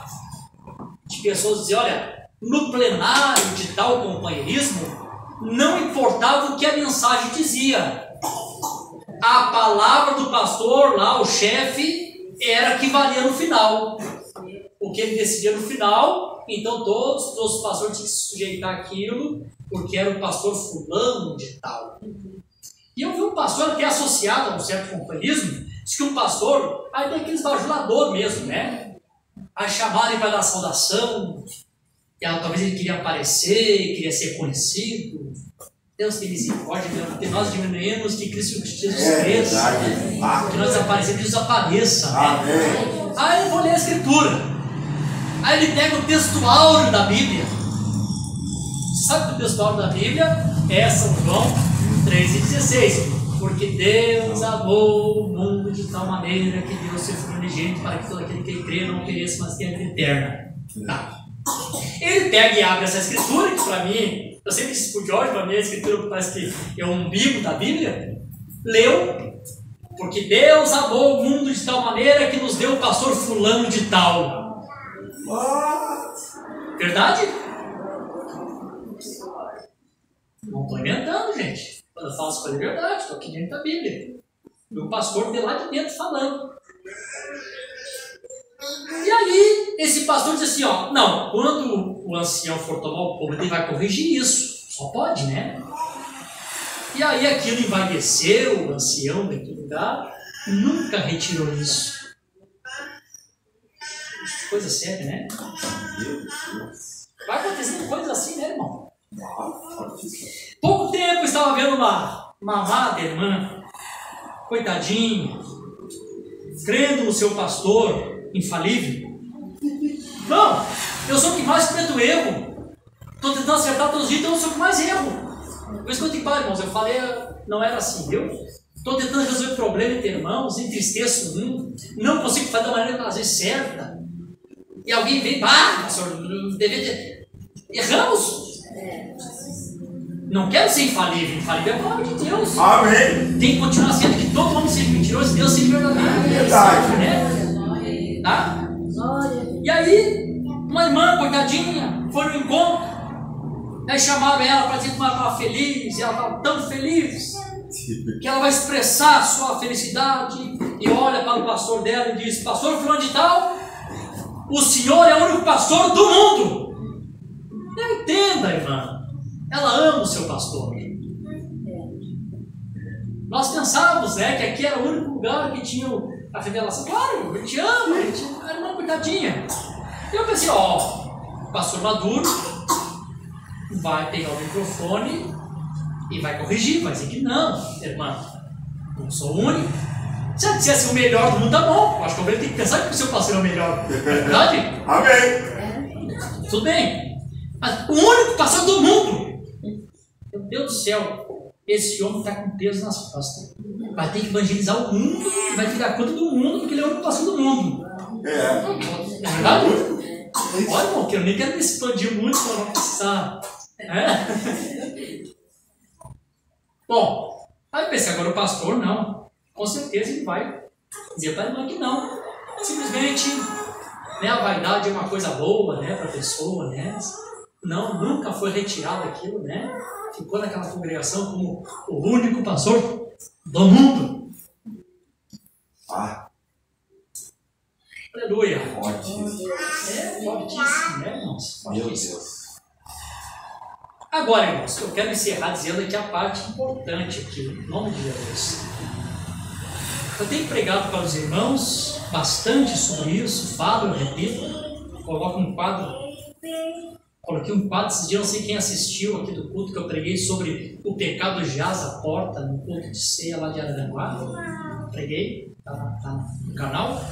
de pessoas dizer, olha, no plenário de tal companheirismo, não importava o que a mensagem dizia. A palavra do pastor lá, o chefe, era que valia no final. O que ele decidia no final, então todos os pastores tinham que se sujeitar àquilo, porque era o pastor fulano de tal. E eu vi um pastor até associado a um certo companheirismo, diz que um pastor, aí tem aqueles bajuladores mesmo, né? Aí chamaram ele para dar saudação, e talvez ele queria aparecer, queria ser conhecido. Deus tem misericórdia, porque nós diminuímos que Cristo Jesus cresça, né? Que nós aparecemos, que Jesus apareça, né? Aí eu vou ler a Escritura. Aí ele pega o texto áureo da Bíblia. Você sabe que o texto áureo da Bíblia é São João 3,16. Porque Deus amou o mundo de tal maneira que deu seu Filho unigênito para que todo aquele que crê não pereça, mas tenha vida eterna. Tá. Ele pega e abre essa escritura, que para mim, eu sempre disse pro Jorge, para mim a escritura parece que é o umbigo da Bíblia. Leu, porque Deus amou o mundo de tal maneira que nos deu o pastor fulano de tal. Verdade? Não estou inventando, gente. Quando eu falo as coisas é verdade, estou aqui dentro da Bíblia. E o pastor veio lá de dentro falando. E aí, esse pastor diz assim, ó, não, quando o ancião for tomar o povo, ele vai corrigir isso. Só pode, né? E aí aquilo envaideceu o ancião daquele lugar, nunca retirou isso. Coisa séria, né? Vai acontecendo coisas assim, né, irmão? Pouco tempo eu estava vendo uma amada irmã, coitadinha, crendo no seu pastor infalível. Não, eu sou o que mais cometo erro. Estou tentando acertar todos os dias, então eu sou o que mais erro. Por isso que eu te falo, irmãos, eu falei, não era assim, viu? Estou tentando resolver problema entre irmãos, entristeço um, não consigo fazer da maneira às vezes certa. E alguém vem, pastor, erramos. Não quero ser infalível, infalível é a palavra de Deus. Amém. Tem que continuar sendo que todo homem seja mentiroso e Deus seja verdadeiro. Verdade. Né? Tá? E aí, uma irmã, coitadinha, foi no encontro, aí chamaram ela para dizer que ela estava feliz, e ela estava tão feliz, que ela vai expressar a sua felicidade, e olha para o pastor dela e diz: pastor fulano de tal, o senhor é o único pastor do mundo. Não entenda, irmã, ela ama o seu pastor. Nós pensávamos, né, que aqui era o único lugar que tinha a revelação. Claro, ele te ama, ele te ama, irmã, coitadinha. E eu pensei, o pastor maduro vai pegar o microfone e vai corrigir, vai dizer que não, irmã, não sou o único. Se ela dissesse o melhor do mundo, tá bom. Eu acho que o tem que pensar que o seu pastor é o melhor. É verdade? Amém. Tudo bem. Mas o único pastor do mundo. Meu Deus do céu, esse homem está com peso nas costas. Vai ter que evangelizar o mundo e vai tirar conta do mundo, porque ele é o único pastor do mundo. É verdade? Olha, irmão, que eu nem quero me expandir muito para não precisar. Bom, aí eu pensei, agora o pastor não. Com certeza ele vai dizer para a irmã que não. Simplesmente, né, a vaidade é uma coisa boa, né, para a pessoa, né? Não, nunca foi retirado aquilo, né? Ficou naquela congregação como o único pastor do mundo. Aleluia. Fortíssimo. Fortíssimo, né, irmãos? Meu Deus. Agora, irmãos, eu quero encerrar dizendo aqui a parte importante aqui, em nome de Jesus. Eu tenho pregado para os irmãos bastante sobre isso, falo, eu repito, coloco um quadro. Coloquei um quadro esses dias, não sei quem assistiu aqui do culto que eu preguei sobre o pecado jaz à porta, no culto de ceia lá de Araranguá. Preguei, tá no canal.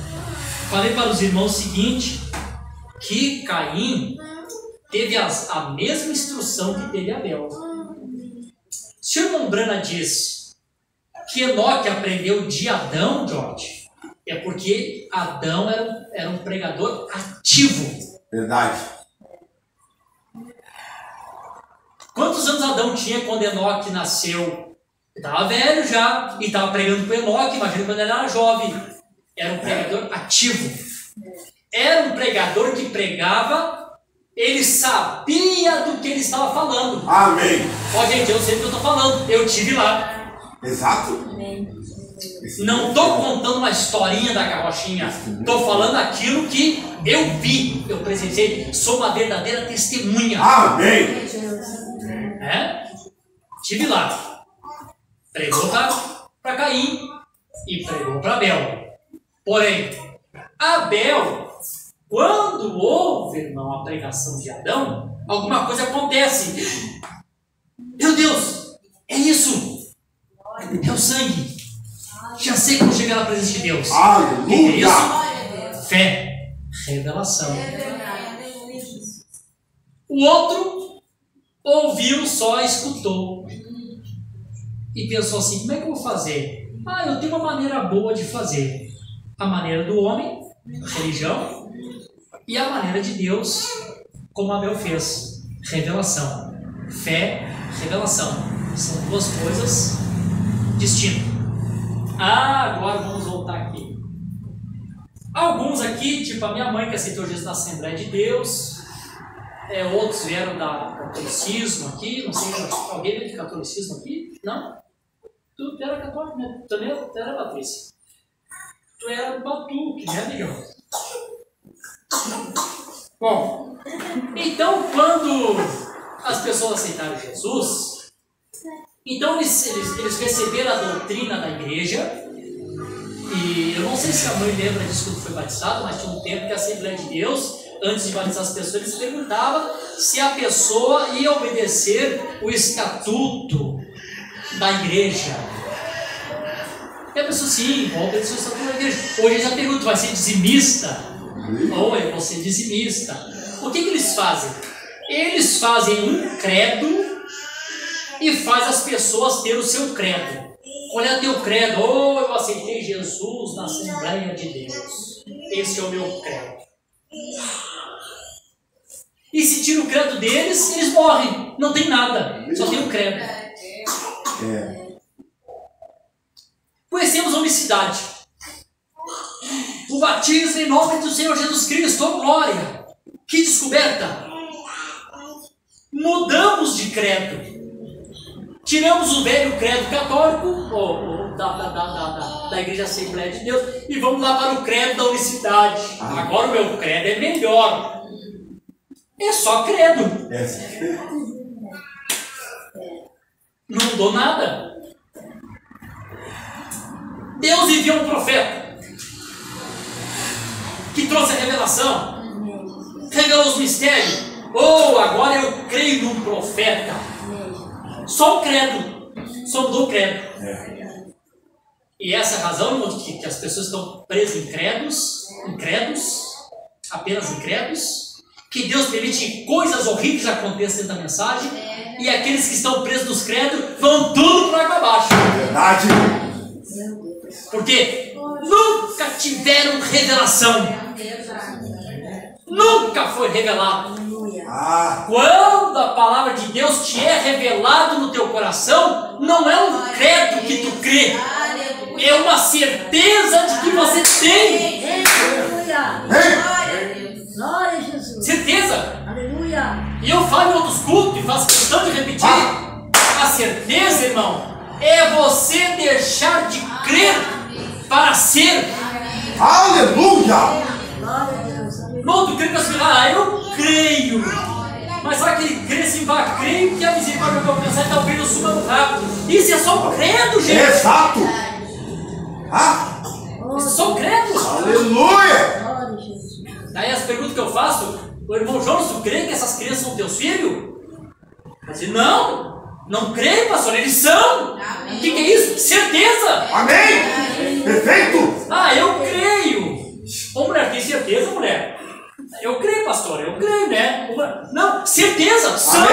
Falei para os irmãos o seguinte, que Caim teve a mesma instrução que teve Abel. Se o irmão Brana diz que Enoque aprendeu de Adão, George, é porque Adão era um pregador ativo. Verdade. Quantos anos Adão tinha quando Enoque nasceu? Ele estava velho já e estava pregando para Enoque, imagina quando ele era jovem. Era um pregador ativo. Era um pregador que pregava, ele sabia do que ele estava falando. Amém. Ó, gente, eu sei do que eu estou falando, eu estive lá. Exato. Não estou contando uma historinha da carrochinha, estou falando aquilo que eu vi, eu presenciei, sou uma verdadeira testemunha. Amém. Estive lá. Pregou para Caim e pregou para Abel. Porém, Abel, quando ouve, irmão, a pregação de Adão, alguma coisa acontece. Meu Deus, é isso. É o sangue. Já sei como chegar na presença de Deus. Aleluia. O que é isso? Fé, revelação. O outro ouviu, só escutou. E pensou assim, como é que eu vou fazer? Eu tenho uma maneira boa de fazer. A maneira do homem, religião, e a maneira de Deus, como Abel fez. Revelação. Fé, revelação. São duas coisas distintas. Agora vamos voltar aqui. Alguns aqui, tipo a minha mãe que aceitou Jesus na Assembleia de Deus, outros vieram da catolicismo aqui, não sei, alguém veio de catolicismo aqui? Não? Tu era católico, né? Também era Patrícia. Tu era do Batuque, né, amigão? Bom, então quando as pessoas aceitaram Jesus, então eles receberam a doutrina da igreja, e eu não sei se a mãe lembra disso quando foi batizado, mas tinha um tempo que a Assembleia de Deus, antes de batizar as pessoas, eles perguntavam se a pessoa ia obedecer o estatuto da igreja. E a pessoa, sim, volta eles estão na igreja. Hoje já pergunta, vai ser dizimista? Ou eu vou ser dizimista. O que eles fazem? Eles fazem um credo e faz as pessoas ter o seu credo. Qual é o teu credo? Oh, eu aceitei Jesus na Assembleia de Deus. Esse é o meu credo. E se tira o credo deles, eles morrem. Não tem nada, só tem o credo. Conhecemos homicide. O batismo em nome do Senhor Jesus Cristo, oh glória! Que descoberta! Mudamos de credo. Tiramos o velho credo católico, da Igreja Assembleia de Deus, e vamos lá para o credo da unicidade. Agora o meu credo é melhor. É só credo. Não mudou nada. Deus enviou um profeta que trouxe a revelação, revelou os mistérios. Oh, agora eu creio num profeta. Só o credo, só mudou o credo. E essa é a razão que as pessoas estão presas em credos, apenas em credos, que Deus permite que coisas horríveis aconteçam dentro da mensagem, e aqueles que estão presos nos credos vão tudo para água abaixo. Verdade. Porque nunca tiveram revelação. Nunca foi revelado. Quando a palavra de Deus te é revelado no teu coração, não é um credo que tu crê, é uma certeza de que você tem. Glória a Jesus. Certeza. Aleluia. E eu falo em outros cultos e faço questão de repetir. A certeza, irmão, é você deixar de crer para ser. Aleluia. Glória a Deus. Não, tu crê para se eu creio. Mas só que ele crê assim, vai, creio que a misericórdia vai alcançar e talvez eu suba no rápido. Isso é só um credo, gente. Exato. Isso é só um credo. Aleluia. Glória a Jesus. Daí as perguntas que eu faço, o irmão Jonas, tu crê que essas crianças são teus filhos? Eu digo, não creio, pastor, eles são. O que é isso? Certeza. Amém. Perfeito. Eu creio. Ô mulher, tem certeza, mulher? Eu creio, pastor, eu creio, né? Não, certeza, sangue.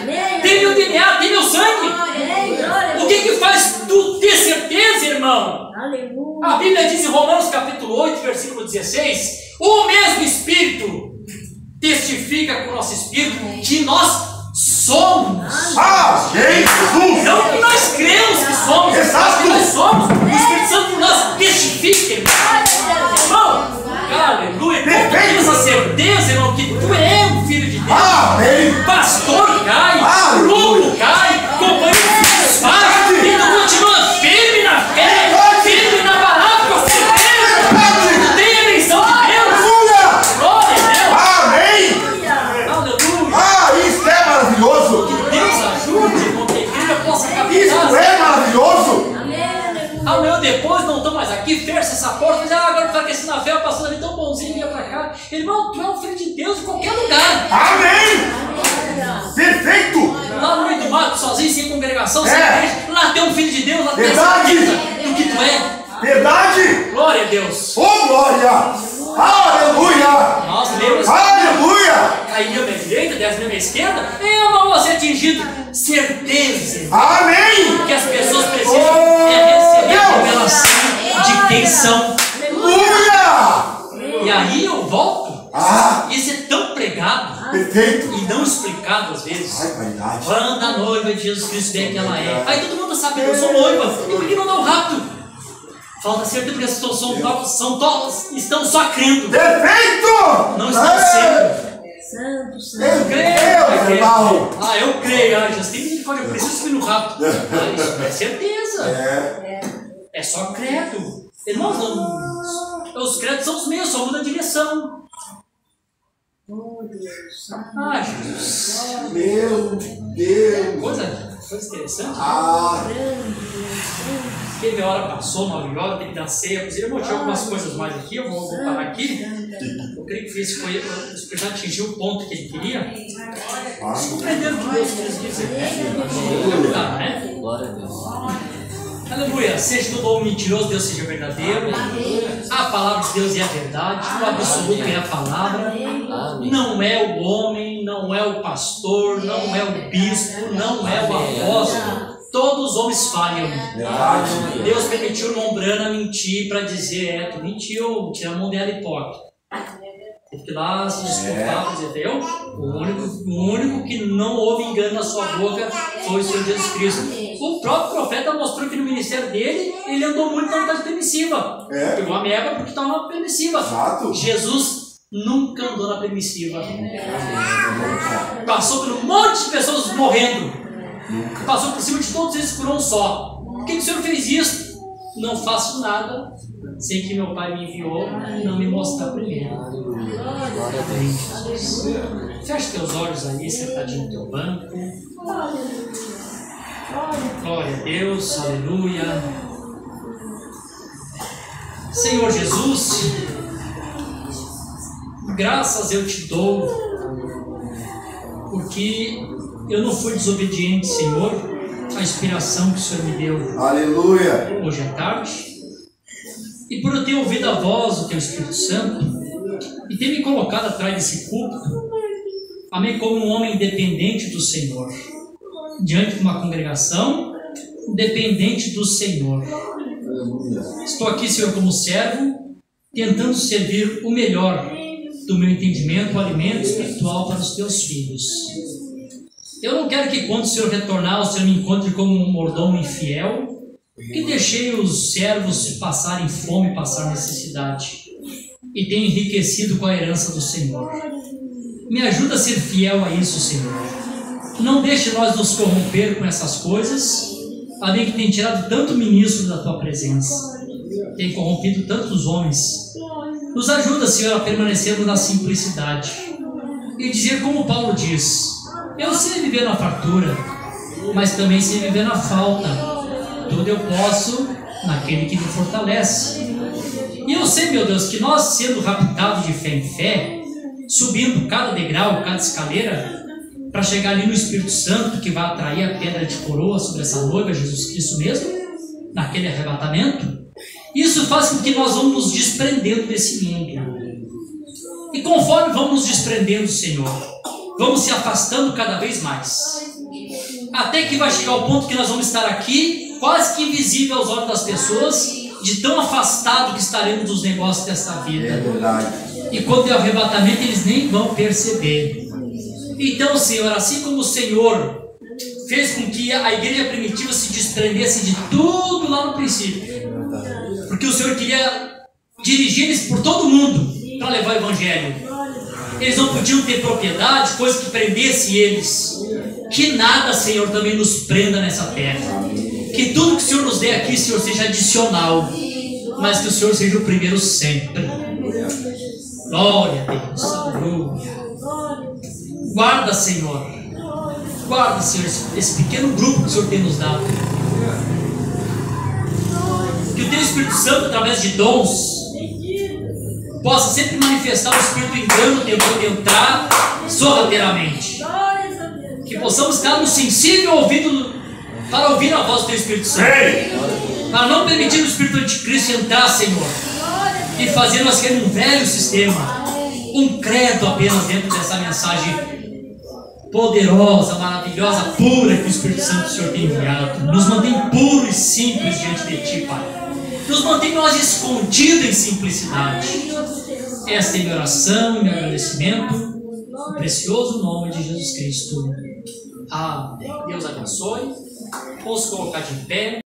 Amém. Tem meu DNA, tem meu sangue. Amém. Glória. O que faz tu ter certeza, irmão? Aleluia. A Bíblia diz em Romanos capítulo 8, versículo 16, o mesmo Espírito testifica com o nosso Espírito que nós somos. Jesus. Não que nós cremos que somos, mas que nós somos. O Espírito Santo nós testifica, irmão. Aleluia. Quando tu tem essa certeza, irmão, que tu é um filho de Deus. Amém. Pastor cai, grupo cai, companheiro se desfaz, e tu continua firme na fé, firme na palavra, com certeza. Tu tem a eleição de Deus. Glória a Deus. Amém. Aleluia. Isso é maravilhoso. Que Deus ajude, irmão, que a igreja possa captar. Isso é maravilhoso. Amanhã depois não estou mais aqui, fecha essa porta, diz, agora tu vai crescer na fé, passando ali tão bonzinho, vinha pra cá. Irmão, tu é um filho de Deus em qualquer lugar. Amém. Perfeito. Lá no meio do mato, sozinho, sem congregação, sem igreja, lá tem um filho de Deus, lá tem Verdade. certeza do que tu é. Verdade. Glória a Deus. Oh, glória. Aleluia. Nós lemos, Aleluia. caí à minha direita, 10 à minha esquerda, eu não vou ser atingido. Certeza, irmão. Amém. Que as pessoas precisam receber a revelação de quem são. Aleluia. E aí eu volto. Isso é tão pregado Perfeito. e não explicado às vezes. Verdade. Quando a noiva de Jesus Cristo vem que ela é. Aí todo mundo sabe que eu sou noiva. E por que não dá um rapto? Falta certeza porque estão só crendo. Perfeito. Não estão sendo. Santo. Eu creio. Deus, irmão. Eu creio. Jesus tem misericórdia, eu preciso subir no rapto. Isso é certeza. É só credo. Irmãos, os credos são os mesmos, só muda a direção. Oh, Deus. Jesus. Meu Deus. Coisa interessante. Teve a hora, passou 9 horas, tem que dar ceia. Eu mostrei algumas coisas mais aqui, eu vou parar aqui. Eu creio que esse foi, já atingiu o ponto que ele queria. Eles compreenderam que Deus quis dizer. Né? Glória a Deus. Aleluia. Seja todo homem mentiroso, Deus seja verdadeiro. A palavra de Deus é a verdade. O absoluto é a palavra. Não é o homem, não é o pastor, não é o bispo, não é o apóstolo. Todos os homens falham. Deus permitiu o irmão Brana mentir para dizer: tu mentiu, tira a mão dela, hipócrita. Teve que ir lá se desculpar, dizer: o único que não houve engano na sua boca foi o Senhor Jesus Cristo. O próprio profeta mostrou que no ministério dele, ele andou muito na vontade permissiva. Pegou a mega porque estava na permissiva. Jesus nunca andou na permissiva. Passou por um monte de pessoas morrendo. Passou por cima de todos eles por um só. Por que o Senhor fez isso? Não faço nada sem que meu Pai me enviou e não me mostrar primeiro. Glória a Deus. Feche teus olhos aí, sentadinho no teu banco. Glória a Deus, aleluia. Senhor Jesus, graças eu te dou, porque eu não fui desobediente, Senhor, à inspiração que o Senhor me deu. Aleluia. Hoje à tarde. E por eu ter ouvido a voz do Teu Espírito Santo e ter me colocado atrás desse púlpito, amém, como um homem dependente do Senhor, diante de uma congregação dependente do Senhor. Estou aqui, Senhor, como servo, tentando servir o melhor do meu entendimento, o alimento espiritual para os Teus filhos. Eu não quero que quando o Senhor retornar, o Senhor me encontre como um mordomo infiel, que deixei os servos passarem fome, passar necessidade, e tenha enriquecido com a herança do Senhor. Me ajuda a ser fiel a isso, Senhor. Não deixe nós nos corromper com essas coisas, além que tem tirado tanto ministro da Tua presença, tem corrompido tantos homens. Nos ajuda, Senhor, a permanecermos na simplicidade e dizer como Paulo diz: eu sei viver na fartura, mas também sei viver na falta. Tudo eu posso naquele que me fortalece. E eu sei, meu Deus, que nós, sendo raptados de fé em fé, subindo cada degrau, cada escaleira, para chegar ali no Espírito Santo, que vai atrair a pedra de coroa sobre essa noiva, Jesus Cristo mesmo, naquele arrebatamento, isso faz com que nós vamos nos desprendendo desse mundo. E conforme vamos nos desprendendo, Senhor, vamos se afastando cada vez mais, até que vai chegar o ponto que nós vamos estar aqui, quase que invisível aos olhos das pessoas, de tão afastado que estaremos dos negócios desta vida. É verdade. E quando é o arrebatamento, eles nem vão perceber. Então, Senhor, assim como o Senhor fez com que a igreja primitiva se desprendesse de tudo lá no princípio, porque o Senhor queria dirigir eles por todo mundo para levar o Evangelho. Eles não podiam ter propriedade, coisa que prendesse eles. Que nada, Senhor, também nos prenda nessa terra. Que tudo que o Senhor nos dê aqui, Senhor, seja adicional, mas que o Senhor seja o primeiro sempre. Glória a Deus, aleluia. Guarda, Senhor, esse pequeno grupo que o Senhor tem nos dado. Que o Teu Espírito Santo, através de dons, possa sempre manifestar o Espírito engano, tentando entrar sorrateiramente. Que possamos estar no sensível ouvido para ouvir a voz do Teu Espírito Santo. Para não permitir o Espírito Anticristo entrar, Senhor, e fazer nós queremos um velho sistema, um credo apenas dentro dessa mensagem poderosa, maravilhosa, pura que o Espírito Santo do Senhor tem enviado. Nos mantém puros e simples diante de Ti, Pai. Nos mantém nós escondidos em simplicidade. Esta é minha oração e meu agradecimento, no precioso nome de Jesus Cristo. Amém. Deus abençoe. Vamos colocar de pé.